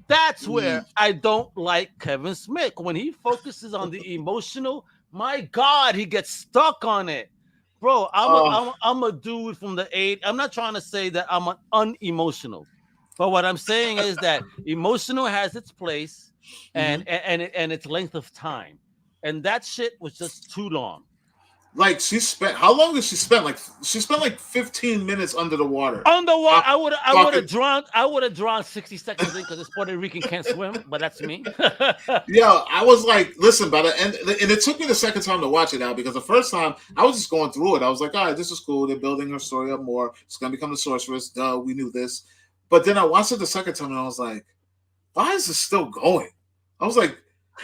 I don't like Kevin Smith. When he focuses on the emotional, my God, he gets stuck on it. Bro, I'm a dude from the 80s. I'm not trying to say that I'm an unemotional, but what I'm saying is that emotional has its place and its length of time, and that shit was just too long. Like how long did she spend? Like she spent like 15 minutes under the water. Underwater, I would have drowned. I would have drowned 60 seconds in, because this Puerto Rican can't swim, but that's me. Yeah, I was like, listen, by the end, and it took me the second time to watch it now, because the first time I was just going through it. I was like, all right, this is cool. They're building her story up more. It's gonna become the sorceress. Duh, we knew this. But then I watched it the second time and I was like, why is this still going? I was like,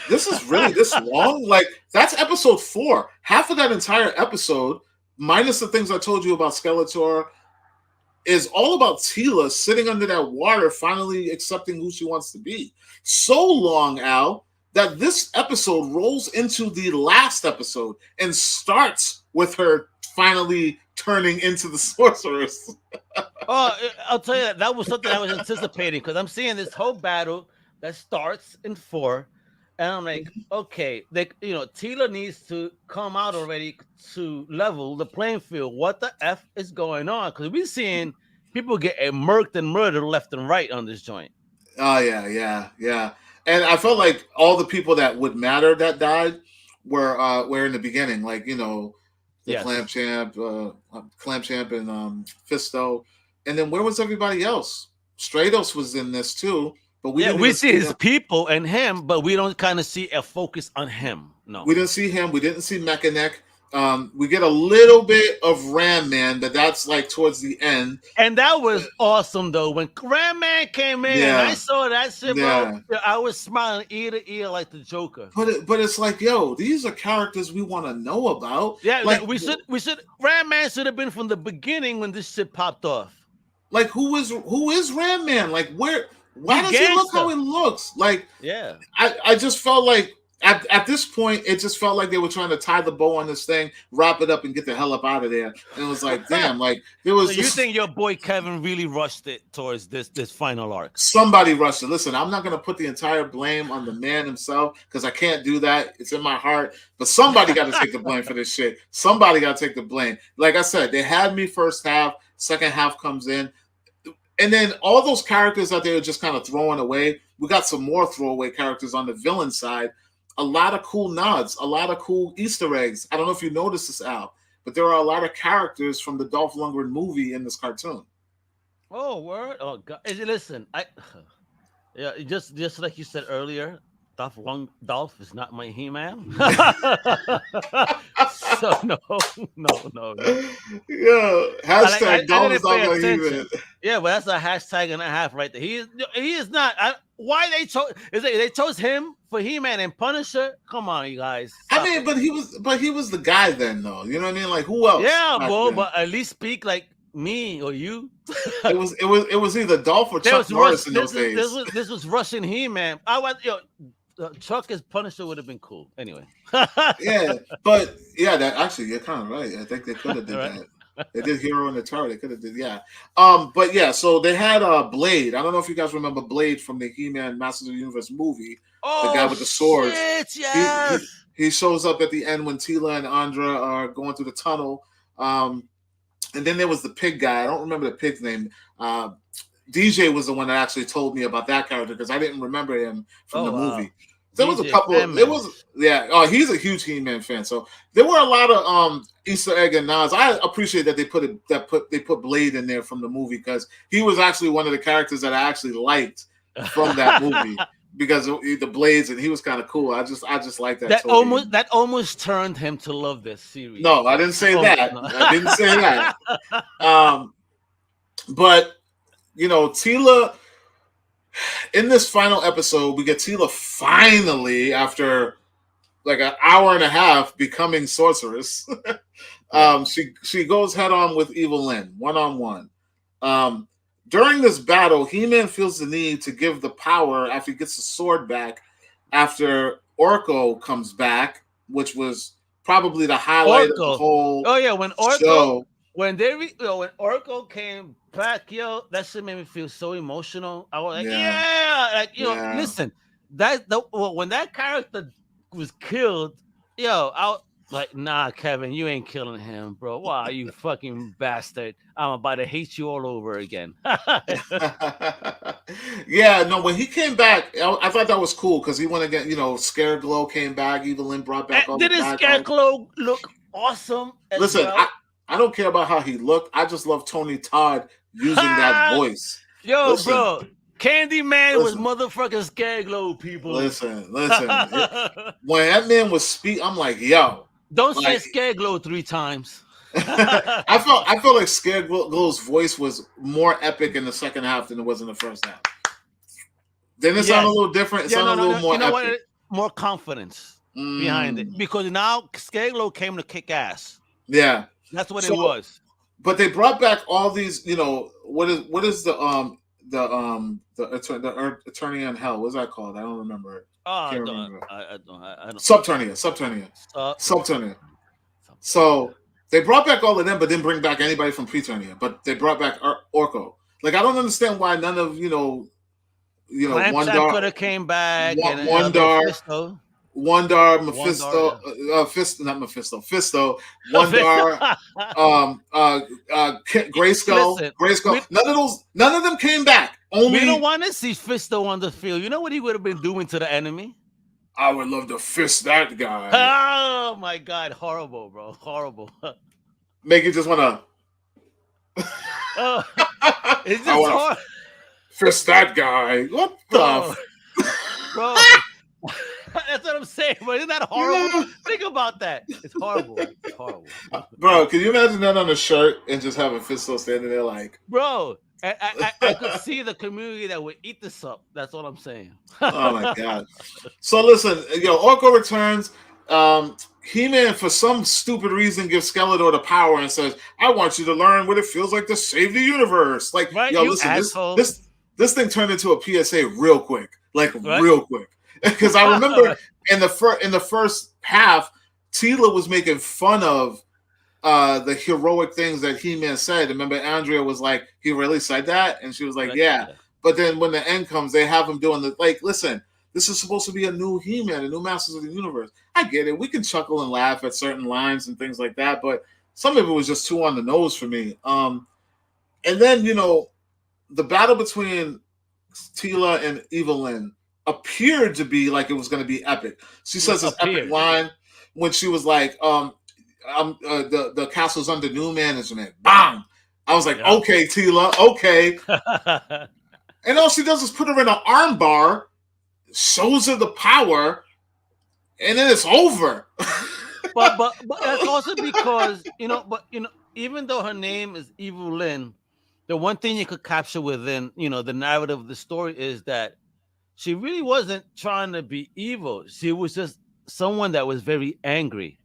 this is really this long? Like, that's episode 4. Half of that entire episode, minus the things I told you about Skeletor, is all about Teela sitting under that water, finally accepting who she wants to be. So long, Al, that this episode rolls into the last episode and starts with her finally turning into the sorceress. Oh, I'll tell you that was something I was anticipating, because I'm seeing this whole battle that starts in 4, and I'm like, okay, Teela needs to come out already to level the playing field. What the F is going on? Because we're seeing people get murked and murdered left and right on this joint. Oh, yeah. And I felt like all the people that would matter that died were in the beginning, like, the Yes. Clamchamp and Fisto. And then where was everybody else? Stratos was in this too, but we see his people and him, but we don't kind of see a focus on him. No, we didn't see him. We didn't see Mechaneck. We get a little bit of Ram Man, but that's like towards the end. And that was awesome though. When Ram Man came in, and I saw that shit, bro, I was smiling ear to ear like the Joker. But it's like, yo, these are characters we want to know about. Yeah, like we should. Ram Man should have been from the beginning when this shit popped off. Like, who is Ram Man? Like, why does he look how he looks? Like, yeah, I just felt like at this point, it just felt like they were trying to tie the bow on this thing, wrap it up, and get the hell up out of there. And it was like, damn, like there was. So you think your boy Kevin really rushed it towards this final arc? Somebody rushed it. Listen, I'm not going to put the entire blame on the man himself, because I can't do that. It's in my heart. But somebody got to take the blame for this shit. Somebody got to take the blame. Like I said, they had me first half. Second half comes in. And then all those characters that they were just kind of throwing away, we got some more throwaway characters on the villain side. A lot of cool nods, a lot of cool Easter eggs. I don't know if you noticed this, Al, but there are a lot of characters from the Dolph Lundgren movie in this cartoon. Oh, word! Oh, God! Listen, just like you said earlier, Dolph is not my He-Man. So no. Yeah, hashtag Dolph is not my He-Man. Yeah, but that's a hashtag and a half right there. He is not. Why they chose him for He-Man and Punisher? Come on, you guys. I mean, but he was the guy then, though. You know what I mean? Like, who else? Yeah, bro. But at least speak like me or you. It was either Dolph or Chuck Norris in those days. This was Russian He-Man. Chuck as Punisher would have been cool. Anyway. But that actually, you're kind of right. I think they could have did that. They did Hero in the Tower. They could have did, but yeah, so they had Blade. I don't know if you guys remember Blade from the He-Man Masters of the Universe movie. Oh, the guy with the swords. Shit, yes. He shows up at the end when Teela and Andra are going through the tunnel. And then there was the pig guy. I don't remember the pig's name. DJ was the one that actually told me about that character, because I didn't remember him from the movie. There was a couple. He's a huge He-Man fan. So there were a lot of Easter egg and nods. I appreciate that they put Blade in there from the movie, because he was actually one of the characters that I actually liked from that movie, because of the blades, and he was kind of cool. I just like that. That almost turned him to love this series. No, I didn't say that. No. I didn't say that. But Teela. In this final episode, we get Teela finally, after like an hour and a half, becoming sorceress. She goes head on with Evil Lynn, 1-on-1. During this battle, He-Man feels the need to give the power after he gets the sword back, after Orko comes back, which was probably the highlight of the whole show. When when Orko came back, that shit made me feel so emotional. I was like, listen, when that character was killed, I was like, nah, Kevin, you ain't killing him, bro. Wow, you fucking bastard. I'm about to hate you all over again. When he came back, I thought that was cool, because he went again, Scareglow came back, Evil Lynn brought back all the bad guys. Didn't Scareglow look awesome? Listen, I don't care about how he looked. I just love Tony Todd using that voice. Bro, Candyman was motherfucking Scareglow, people. Listen. When that man was speaking, I'm like, yo. Don't say Scareglow 3 times. I felt like Scareglow's voice was more epic in the second half than it was in the first half. Didn't it sound a little different? It sounded a little more epic. more confidence behind it because now Skeglo came to kick ass. Yeah. That's what So, it was. but they brought back all these. What is the attorney in hell? What's that called? I don't remember it. Oh, Can't remember. I don't. Subternia. So they brought back all of them, but didn't bring back anybody from Preternia. But they brought back Orko. Like, I don't understand why none of Klepcx could have came back and Wondar, Mephisto, Fisto, Wondar, Grayskull. None of them came back. We don't want to see Fisto on the field. You know what he would have been doing to the enemy? I would love to fist that guy. Oh my God, horrible, bro, horrible. Make you just want to. Is this horrible? Fist that guy. What the? Bro. That's what I'm saying, but isn't that horrible? Think about that. It's horrible. It's horrible. Bro, can you imagine that on a shirt and just having Fisto standing there like... Bro, I could see the community that would eat this up. That's what I'm saying. Oh, my God. So, listen, Orko returns. He-Man, for some stupid reason, gives Skeletor the power and says, I want you to learn what it feels like to save the universe. Like, right, listen, this thing turned into a PSA real quick. Like, real quick. Because I remember in the first half, Tila was making fun of the heroic things that He-Man said. Remember, Andrea was like, he really said that? And she was like, yeah. But then when the end comes, they have him doing listen, this is supposed to be a new He-Man, a new Masters of the Universe. I get it. We can chuckle and laugh at certain lines and things like that, but some of it was just too on the nose for me. And then, the battle between Tila and Evelyn appeared to be like it was going to be epic. She says this epic line when she was like, the castle's under new management. Bang! I was like, okay, Tila, okay. And all she does is put her in an arm bar, shows her the power, and then it's over. but that's also because, even though her name is Evelyn, the one thing you could capture within, the narrative of the story is that she really wasn't trying to be evil. She was just someone that was very angry.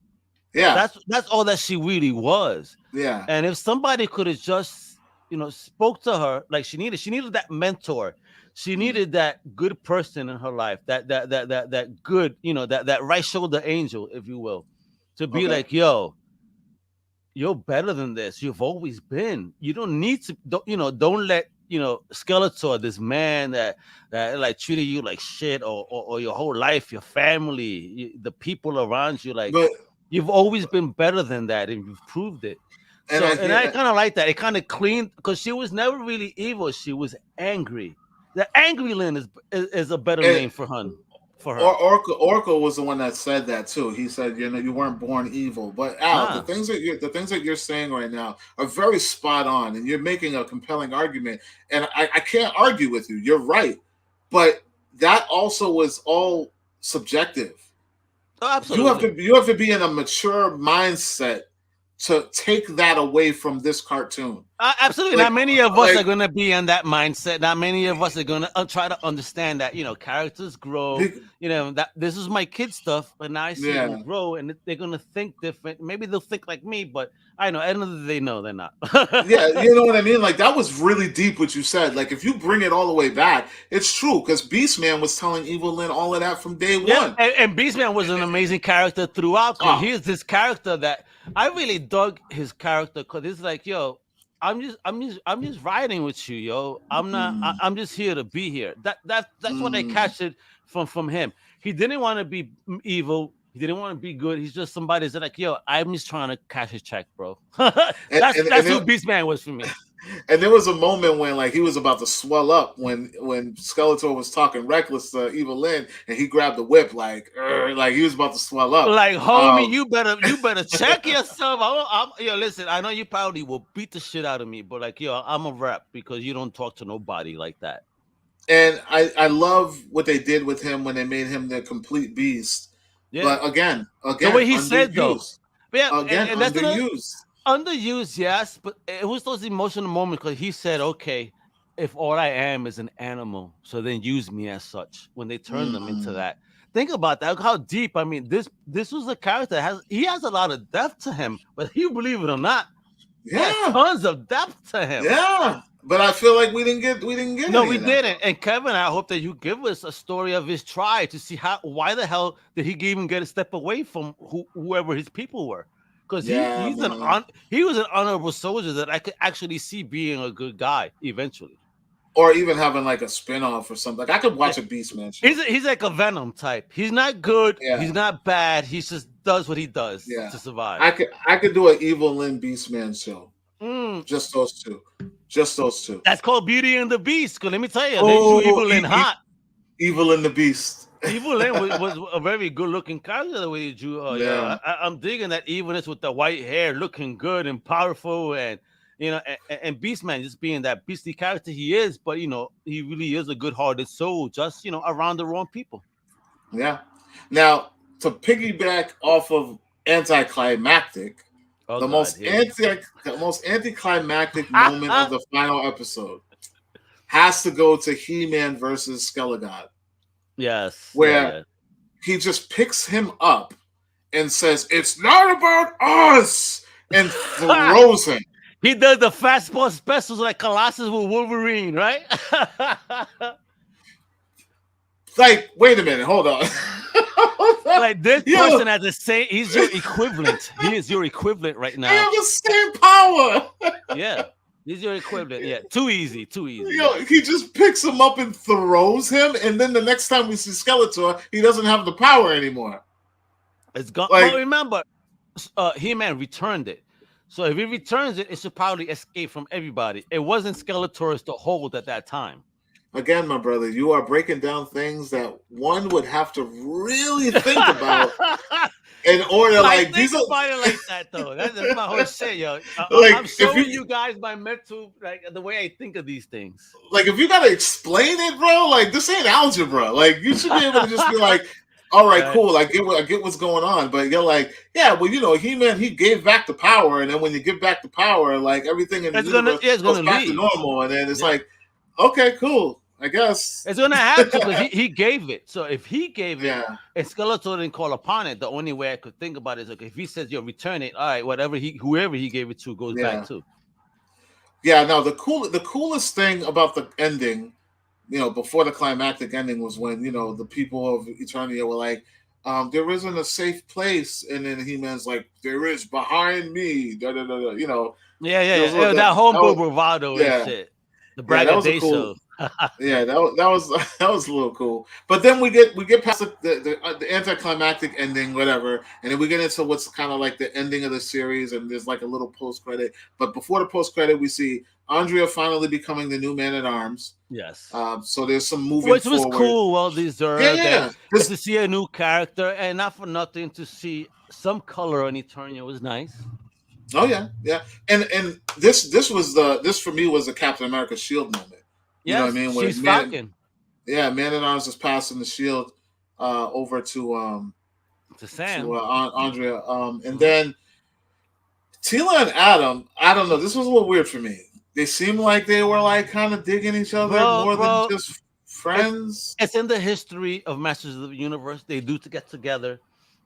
Yeah. That's all that she really was. Yeah. And if somebody could have just, spoke to her like she needed that mentor. She needed that good person in her life, that good, that right shoulder angel, if you will, to be like, yo, you're better than this. You've always been. You don't need to, don't let, Skeletor, this man that like treated you like shit, or your whole life, your family, the people around you, like, you've always been better than that, and you've proved it. And I kind of like that. It kind of cleaned, because she was never really evil. She was angry. The Angry Lynn is a better name for her. Orko was the one that said that too. He said, you weren't born evil. But Al, the things that you're saying right now are very spot on, and you're making a compelling argument. And I can't argue with you. You're right, but that also was all subjective. Oh, absolutely. You have to be in a mature mindset to take that away from this cartoon. Absolutely. Not many of us are going to be in that mindset. Not many of us are going to try to understand that, characters grow, that this is my kid stuff, but now I see them grow, and they're going to think different. Maybe they'll think like me, but I know, at the end of the day, no, they're not. Yeah, you know what I mean? Like, that was really deep what you said. Like, if you bring it all the way back, it's true, because Beastman was telling Evelyn all of that from day one. And Beastman was an amazing character throughout. Here's this character that I really dug his character, because it's like, yo, I'm just riding with you, yo. I'm just here to be here. That's what I captured from him. He didn't want to be evil. He didn't want to be good. He's just somebody that's like, yo, I'm just trying to cash a check, bro. That's who Beastman was for me. And there was a moment when, like, he was about to swell up when Skeletor was talking reckless to Evelyn, and he grabbed the whip, like he was about to swell up. Like, homie, you better check yourself. Listen, I know you probably will beat the shit out of me, but like, yo, I'm a rep because you don't talk to nobody like that. And I love what they did with him when they made him the complete beast. Yeah. But again, the way he said though, and underused. Underused, yes, but it was those emotional moments because he said, okay, if all I am is an animal, so then use me as such when they turn them into Mm, that. Think about that. Look how deep. I mean, this was a character that has a lot of depth to him, but you believe it or not, he has yeah, tons of depth to him. yeah. But I feel like we didn't get No, any we of that didn't. though. And Kevin, I hope that you give us a story of his tribe to see why the hell did he even get a step away from whoever his people were? Because Yeah, man. he was an honorable soldier that I could actually see being a good guy eventually. Or even having like a spin-off or something. Like I could Yeah, watch a Beastman show. he's like a Venom type. He's not good. Yeah, He's not bad. He just does what he does yeah. to survive. I could do an Evil Lynn Beastman show. Mm, Just those two. Just those two. that's called Beauty and the Beast. Because let me tell you, they drew Oh, Evil Lynn hot. Evil and the Beast. Evil Lynn was a very good looking character the way he drew. Oh Yeah. yeah, I'm digging that evilness with the white hair, looking good and powerful, and and Beastman just being that beastly character he is. But he really is a good-hearted soul, just around the wrong people. Yeah. Now, to piggyback off of anticlimactic, Oh the God, most here we anticlimactic moment of go. the final episode has to go to He-Man versus Skelegod, Yes, yeah, where yeah. he just picks him up and says, "It's not about us," and throws him. He does the fastball specials like Colossus with Wolverine, right? Like, wait a minute, hold on. Like this Yo, person has the same. He's your equivalent. He is your equivalent right they now. have the same power. Yeah, he's your equivalent. Yeah, too easy, too easy. Yo, Yeah. he just picks him up and throws him, and then the next time we see Skeletor, he doesn't have the power anymore. It's gone. Like, But remember, He-Man returned it. So if he returns it, it should probably escape from everybody. It wasn't Skeletor's to hold at that time. again, my brother, you are breaking down things that one would have to really think about in order. I Like, think these are about it like that though. That's my whole shit, yo. like I'm if showing you you guys my mental, like the way I think of these things. like if you gotta explain it, bro. Like, this ain't algebra. Like, you should be able to just be like, all right, Right. cool. I get what's going on. But you're like, yeah, well, He-Man, he gave back the power, and then when you give back the power, like everything in the universe It's goes gonna back to leave. normal, and then it's Yeah. like, okay, cool. I guess. It's gonna have to because he gave it. So if he gave it Yeah. and Skeletor didn't call upon it, the only way I could think about it is okay, if he says you'll return it, all right, whoever he gave it to goes Yeah. back to. Yeah, no, the coolest thing about the ending, before the climactic ending was when, the people of Eternia were like, there isn't a safe place, and then He-Man's like, there is behind me. Da, da, da, da. Yeah, There was yeah. that, That that homebrew was, bravado and yeah, shit. The yeah, that was a cool. braggadocio. Yeah, that was that was a little cool. But then we get past the anticlimactic ending, whatever, and then we get into what's kind of like the ending of the series, and there's like a little post credit. But before the post credit, we see Andrea finally becoming the new Man at Arms. Yes. So there's some moving Which was forward. cool, well deserved. Yeah, And just to see a new character, and not for nothing, to see some color on Eternia was nice. Oh yeah, yeah. And this for me was a Captain America Shield moment. You know what I Yes, mean? Where she's Falcon Man at Arms is passing the shield over to Sam. Andrea. And then Tila and Adam, I don't know. This was a little weird for me. They seemed like they were like kind of digging each other more than just friends. It's in the history of Masters of the Universe. They do to get together,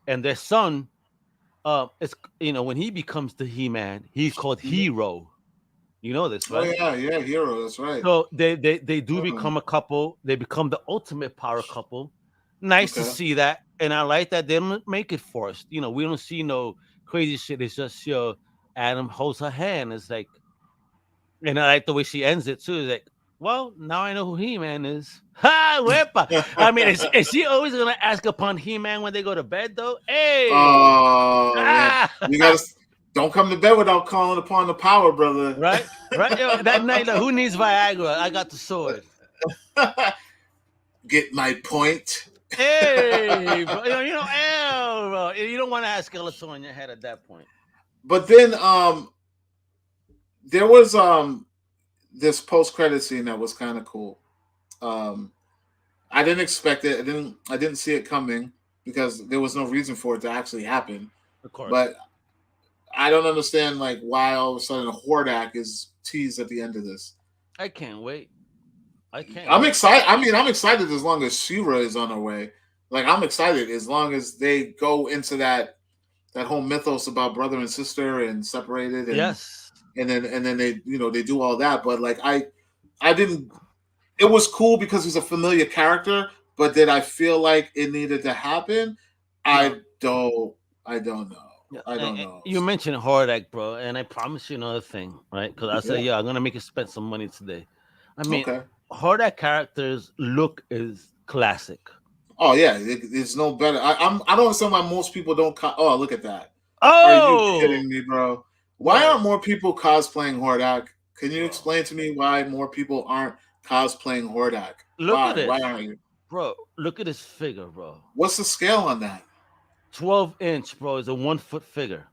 and their son, it's when he becomes the He-Man, he's called Hero. You know this, right? Oh yeah, Hero. That's right. So they do become a couple. They become the ultimate power couple. Nice to see that, and I like that they don't make it forced. We don't see no crazy shit. It's just Adam holds her hand. It's like, and I like the way she ends it too. It's like, well, now I know who He-Man is. Ha, wepa. I mean, is she always gonna ask upon He-Man when they go to bed though? Hey, you gotta. Don't come to bed without calling upon the power, brother. Right. That night, who needs Viagra? I got the sword. Get my point. Hey, bro. Bro. You don't want to have Skeletor in your head at that point. But then, there was this post-credit scene that was kind of cool. I didn't expect it. I didn't see it coming because there was no reason for it to actually happen. Of course. But I don't understand why all of a sudden a Hordak is teased at the end of this. I can't wait. I can't I'm wait. excited. I mean, I'm excited as long as She-Ra is on her way. Like, I'm excited as long as they go into that whole mythos about brother and sister and separated, Yes. and then they they do all that. But like I didn't. It was cool because he's a familiar character, but did I feel like it needed to happen? No. I don't. I don't know. Yeah, I don't know. you mentioned Hordak, bro, and I promise you another thing, right? Because I said, Yeah. yeah, I'm gonna make you spend some money today. I mean, Okay. Hordak character's look is classic. Oh yeah, it's no better. I don't understand why most people don't. Oh, look at that. Are you Oh, kidding me, bro? Why bro, aren't more people cosplaying Hordak? Can you explain to me why more people aren't cosplaying Hordak? look at Why? Why this, aren't you? bro. Look at this figure, bro. What's the scale on that? 12-inch, bro, is a 1 foot figure.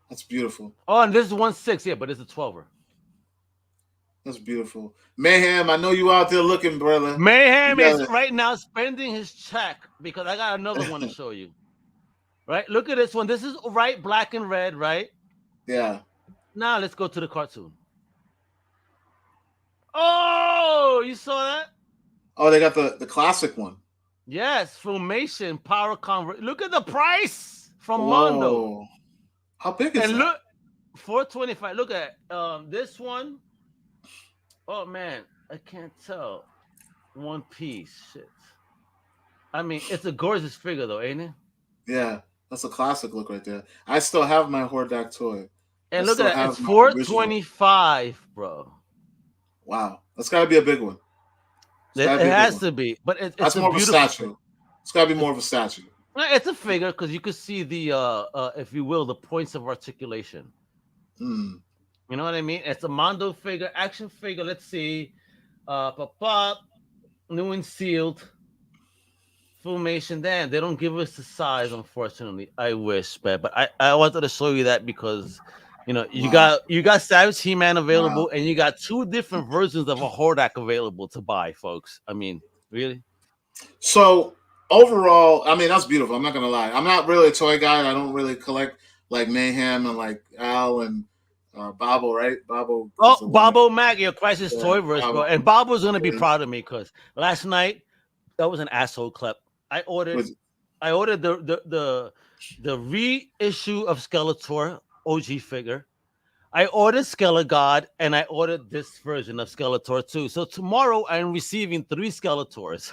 That's beautiful. Oh, and this is 1/6, yeah, but it's a 12er. That's beautiful. Mayhem, I know you out there looking, brother. You Mayhem is got right now spending his check because I got another one to show you. Right, look at this one. This is right, black and red, right? Yeah. Now let's go to the cartoon. Oh, you saw that? Oh, they got the classic one. Yes, Filmation Power Convert. Look at the price from Mondo. Whoa. How big is And that? look, 425. Look at this one. Oh man, I can't tell. One piece. Shit. I mean, it's a gorgeous figure though, ain't it? Yeah, that's a classic look right there. I still have my Hordak toy. And I look still at that. have It's my original. 425, bro. Wow, that's got to be a big one. It has to be, but it's that's a more of a beautiful statue. figure. It's got to be more of a statue. It's a figure because you could see the if you will, the points of articulation. Hmm. You know what I mean? It's a Mondo figure, action figure. Let's see. Pop, new and sealed. Filmation. Damn, they don't give us the size, unfortunately. I wish, but I wanted to show you that because you got Savage He-Man available, and you got 2 different versions of a Hordak available to buy, folks. I mean, really? So overall, I mean, that's beautiful. I'm not gonna lie. I'm not really a toy guy. I don't really collect like Mayhem and like Al and Babo, right? Babo. Oh, Bobo Mac, your Crisis Toyverse, Babo. bro. And Bobo's gonna be proud of me because last night that was an asshole Klep. I ordered the reissue of Skeletor OG figure. I ordered Skelegod, and I ordered this version of Skeletor too. So tomorrow I'm receiving 3 Skeletors.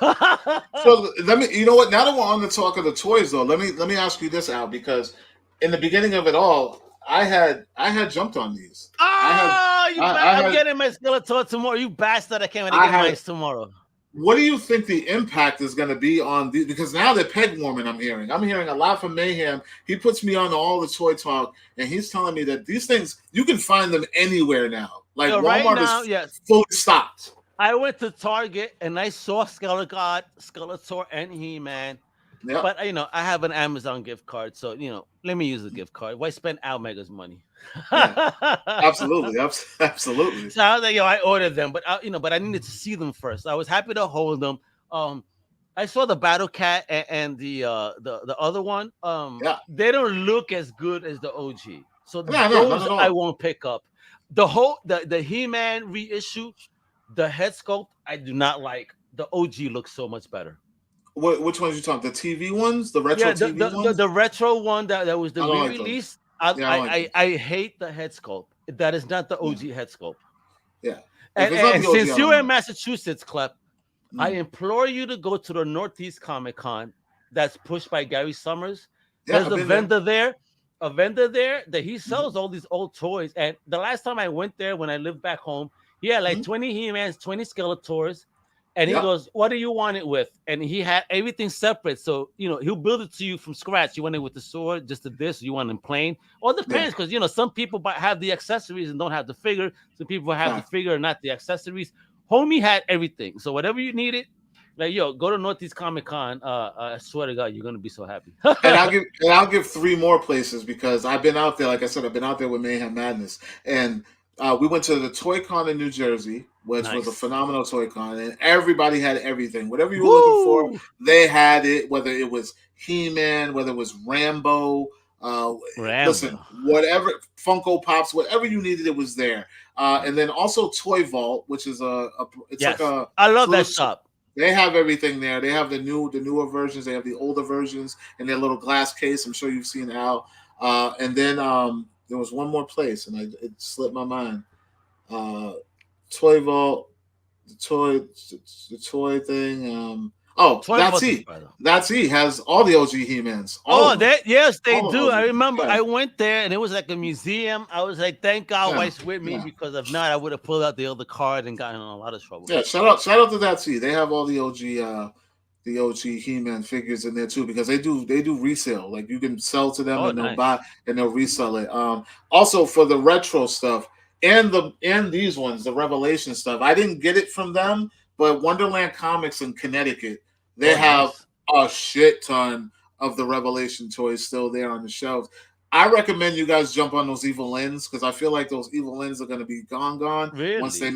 So let me, you know what? Now that we're on the talk of the toys, though, let me ask you this, Al, because in the beginning of it all, I had jumped on these. I'm getting my Skeletor tomorrow. You bastard! I can't wait to get mine tomorrow. What do you think the impact is going to be on these? Because now they're peg warming. I'm hearing a lot from Mayhem. He puts me on all the toy talk, and he's telling me that these things you can find them anywhere now. Like Walmart right now, is fully stocked. I went to Target and I saw Skelegod, Skeletor, and He-Man. Yep. But I have an Amazon gift card, so let me use the gift card. Why spend Almega's money? Yeah, absolutely. So I was like, I ordered them, but I needed to see them first. I was happy to hold them. I saw the Battle Cat and the other one. They don't look as good as the OG, so those I won't pick up. The He-Man reissue, the head sculpt I do not like. The OG looks so much better. Which ones you talking? The TV ones, the retro TV ones? The retro one that was the re-release. I hate the head sculpt. That is not the OG head sculpt. Yeah. And since you're in Massachusetts, Klep, I implore you to go to the Northeast Comic Con that's pushed by Gary Summers. There's a vendor there that he sells all these old toys. And the last time I went there when I lived back home, he had like 20 He-Mans, 20 Skeletors. And he goes, what do you want it with? And he had everything separate. So, he'll build it to you from scratch. You want it with the sword, just this, you want it plain. All depends because, some people have the accessories and don't have the figure. Some people have the figure and not the accessories. Homie had everything. So whatever you needed, like, go to Northeast Comic Con. I swear to God, you're going to be so happy. and I'll give 3 more places because I've been out there. Like I said, I've been out there with Mayhem Madness. And we went to the Toy Con in New Jersey, which was a phenomenal Toy Con, and everybody had everything. Whatever you were looking for, they had it, whether it was He-Man, whether it was Rambo, Listen, whatever Funko Pops, whatever you needed, it was there. And then also Toy Vault, which is it's like a. I love that shop. They have everything there. They have the newer versions. They have the older versions in their little glass case. I'm sure you've seen Al. And then there was one more place, and it slipped my mind. Toy Vault, the toy thing. That's he has all the OG He-Mans. Yes, they do. I remember I went there and it was like a museum. I was like, thank God White's with me, because if not, I would have pulled out the other card and gotten in a lot of trouble. Yeah, shout out to That's He. They have all the OG He-Man figures in there too, because they do resale. Like, you can sell to them they'll buy and they'll resell it. Also for the retro stuff and these ones, the Revelation stuff, I didn't get it from them, but Wonderland Comics in Connecticut, they have a shit ton of the Revelation toys still there on the shelves. I recommend you guys jump on those Evil Lyns, because I feel like those Evil Lyns are going to be gone. Really? Once they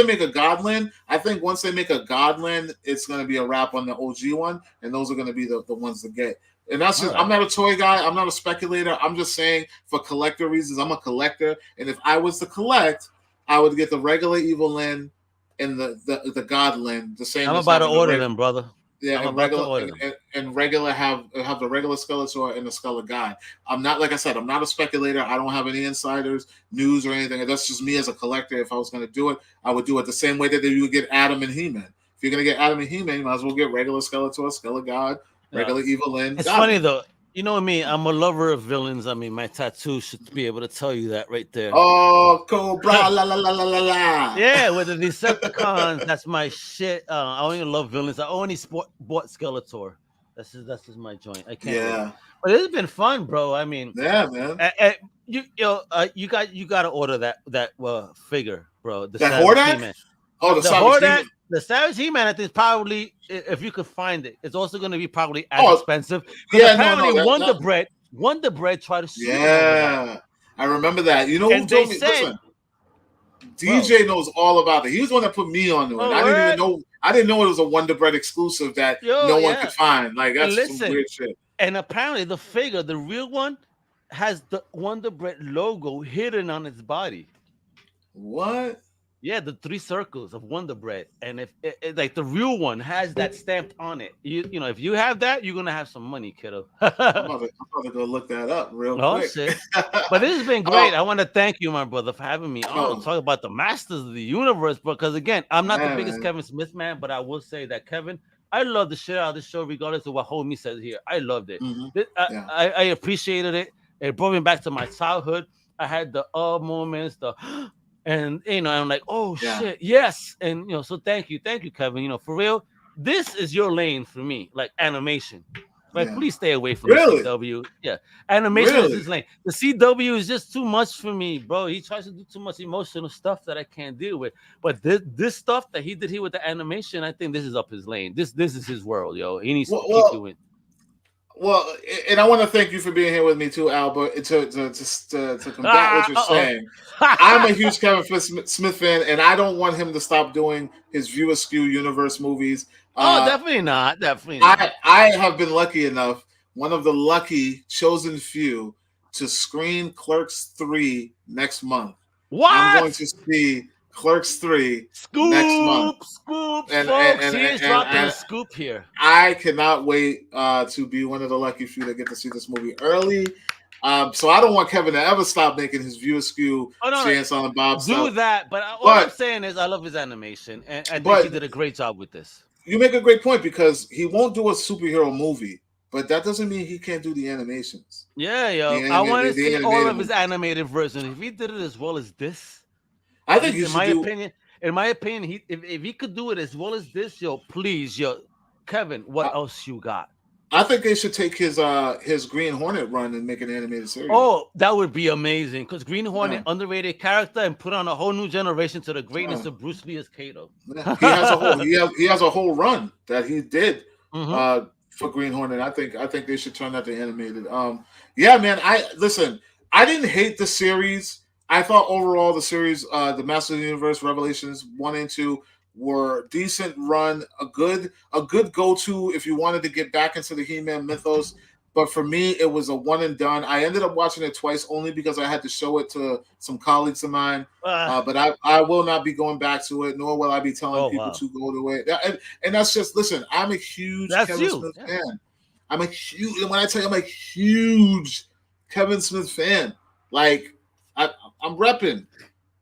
make a god-lynn. I think once they make a god-lynn, it's going to be a wrap on the OG one, and those are going to be the ones to get. And that's just, I'm not a toy guy. I'm not a speculator. I'm just saying, for collector reasons, I'm a collector. And if I was to collect, I would get the regular Evil Lyn and the god-lyn, the same. I'm about to order them, brother. Yeah, and regular have the regular Skeletor and the Skull of God. I'm not, like I said, I'm not a speculator. I don't have any insiders, news, or anything. That's just me as a collector. If I was going to do it, I would do it the same way that you would get Adam and He-Man. If you're going to get Adam and He-Man, you might as well get regular Skeletor, Skull of God, regular Evil Lyn. It's funny though. You know me, I'm a lover of villains. I mean, my tattoo should be able to tell you that right there. Oh, Cobra, la la la la la la. Yeah, with the Decepticons, that's my shit. I only love villains. I only bought Skeletor. That's just my joint. I can't. Yeah. But it's been fun, bro. I mean, yeah, man. You got to order that figure, bro. The Hordak? Oh, the Hordak. The Savage He-Man, I think, is probably, if you could find it, it's also going to be probably as expensive. Yeah, apparently Wonder Bread tried to sue him. Yeah, I remember that. You know who told me? Listen, DJ knows all about it. He was the one that put me on to it. I didn't know it was a Wonder Bread exclusive that no one could find. Like, that's some weird shit. And apparently the figure, the real one, has the Wonder Bread logo hidden on its body. What? Yeah, the 3 circles of Wonder Bread, and if like the real one has that stamped on it, you know, if you have that, you're gonna have some money, kiddo. I'm about to go look that up real quick. Shit. But this has been great. I want to thank you, my brother, for having me on. Talk about the masters of the universe, because again, I'm not the biggest Kevin Smith man, but I will say that Kevin, I love the shit out of this show, regardless of what homie says here. I loved it. I appreciated it. It brought me back to my childhood. I had the moments, and you know, I'm like, oh shit, yes, and you know, so thank you, Kevin. You know, for real, this is your lane for me, like animation. Like, please stay away from the CW. Yeah, animation is his lane. The CW is just too much for me, bro. He tries to do too much emotional stuff that I can't deal with. But this stuff that he did here with the animation, I think this is up his lane. This is his world, yo. He needs to keep doing. Well, and I want to thank you for being here with me too, Albert. To combat what you're saying, I'm a huge Kevin Smith fan, and I don't want him to stop doing his View Askew universe movies. Definitely not. Definitely not. I have been lucky enough, one of the lucky chosen few, to screen Clerks 3 next month. What? I'm going to see Clerks 3 next month. Scoop, folks. He's dropping a scoop here. I cannot wait to be one of the lucky few that get to see this movie early. So I don't want Kevin to ever stop making his View Askew Chance on Bob stuff. Do that, but all I'm saying is I love his animation, and I think he did a great job with this. You make a great point, because he won't do a superhero movie, but that doesn't mean he can't do the animations. Yeah, yo. I want to see all of his animated versions. If he did it as well as this, I think in my opinion, if he could do it as well as this, yo, please, yo, Kevin, what else you got? I think they should take his Green Hornet run and make an animated series. Oh, that would be amazing, because Green Hornet, underrated character, and put on a whole new generation to the greatness of Bruce Lee as Kato. He has a whole run that he did for Green Hornet. I think they should turn that to animated. Yeah, man. I didn't hate the series. I thought overall the series, the Masters of the Universe Revelations 1 and 2, were decent run, a good go-to if you wanted to get back into the He-Man mythos. But for me, it was a one and done. I ended up watching it twice only because I had to show it to some colleagues of mine. But I will not be going back to it, nor will I be telling people to go to it. And that's just, listen, I'm a huge Kevin Smith fan. When I tell you I'm a huge Kevin Smith fan, like I'm repping.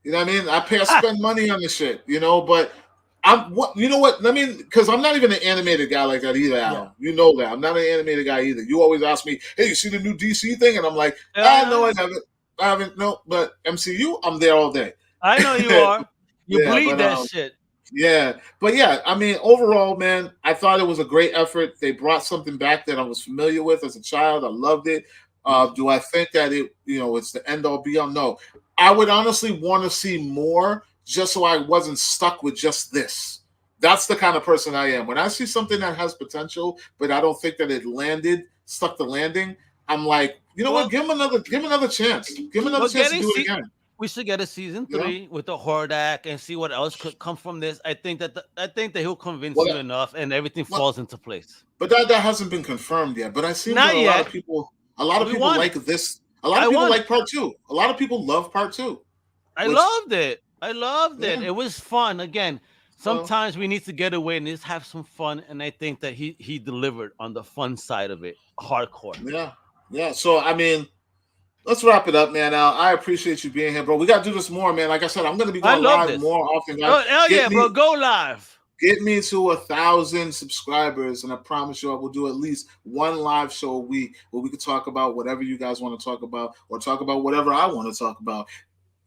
You know what I mean? I spend money on this shit, but you know what? Because I'm not even an animated guy like that either, Al. Yeah. You know that. I'm not an animated guy either. You always ask me, hey, you see the new DC thing? And I'm like, no, I haven't. No, but MCU, I'm there all day. I know you are. You bleed that shit. Yeah. But yeah, overall, man, I thought it was a great effort. They brought something back that I was familiar with as a child. I loved it. Do I think that it's the end all be all? No. I would honestly want to see more, just so I wasn't stuck with just this. That's the kind of person I am. When I see something that has potential, but I don't think that it stuck the landing, I'm like, what? Give him another chance. Give him another chance to do it again. We should get a season 3 with the Hordak and see what else could come from this. I think that he'll convince you enough, and everything falls into place. But that hasn't been confirmed yet. But I see that a lot of people like this. A lot of people like part 2. A lot of people love part 2. I loved it. It was fun. Again, sometimes we need to get away and just have some fun. And I think that he delivered on the fun side of it. Hardcore. Yeah. So, let's wrap it up, man. Al, I appreciate you being here, bro. We got to do this more, man. Like I said, I'm going to be going live more often, guys. Hell yeah, bro. Go live. Get me to 1,000 subscribers, and I promise you I will do at least one live show a week where we can talk about whatever you guys want to talk about, or talk about whatever I want to talk about.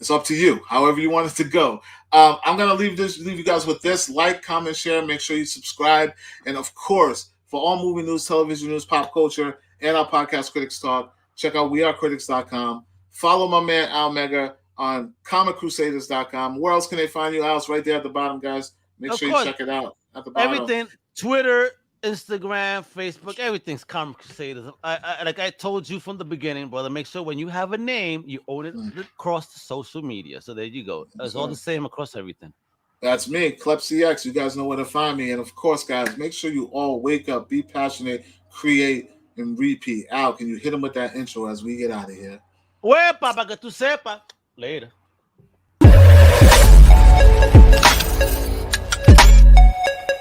It's up to you, however you want it to go. I'm going to leave you guys with this. Like, comment, share. Make sure you subscribe. And, of course, for all movie news, television news, pop culture, and our podcast, Critics Talk, check out wearecritics.com. Follow my man, Al Mega, on ComicCrusaders.com. Where else can they find you, Al? It's right there at the bottom, guys. Make sure you check it out at the bottom. Everything, Twitter, Instagram, Facebook, everything's Comic Crusaders. Like I told you from the beginning, brother, make sure when you have a name, you own it across the social media. So there you go. It's all the same across everything. That's me, Klepcx. You guys know where to find me. And of course, guys, make sure you all wake up, be passionate, create, and repeat. Al, can you hit him with that intro as we get out of here? Uepa, para que tú sepas. Later.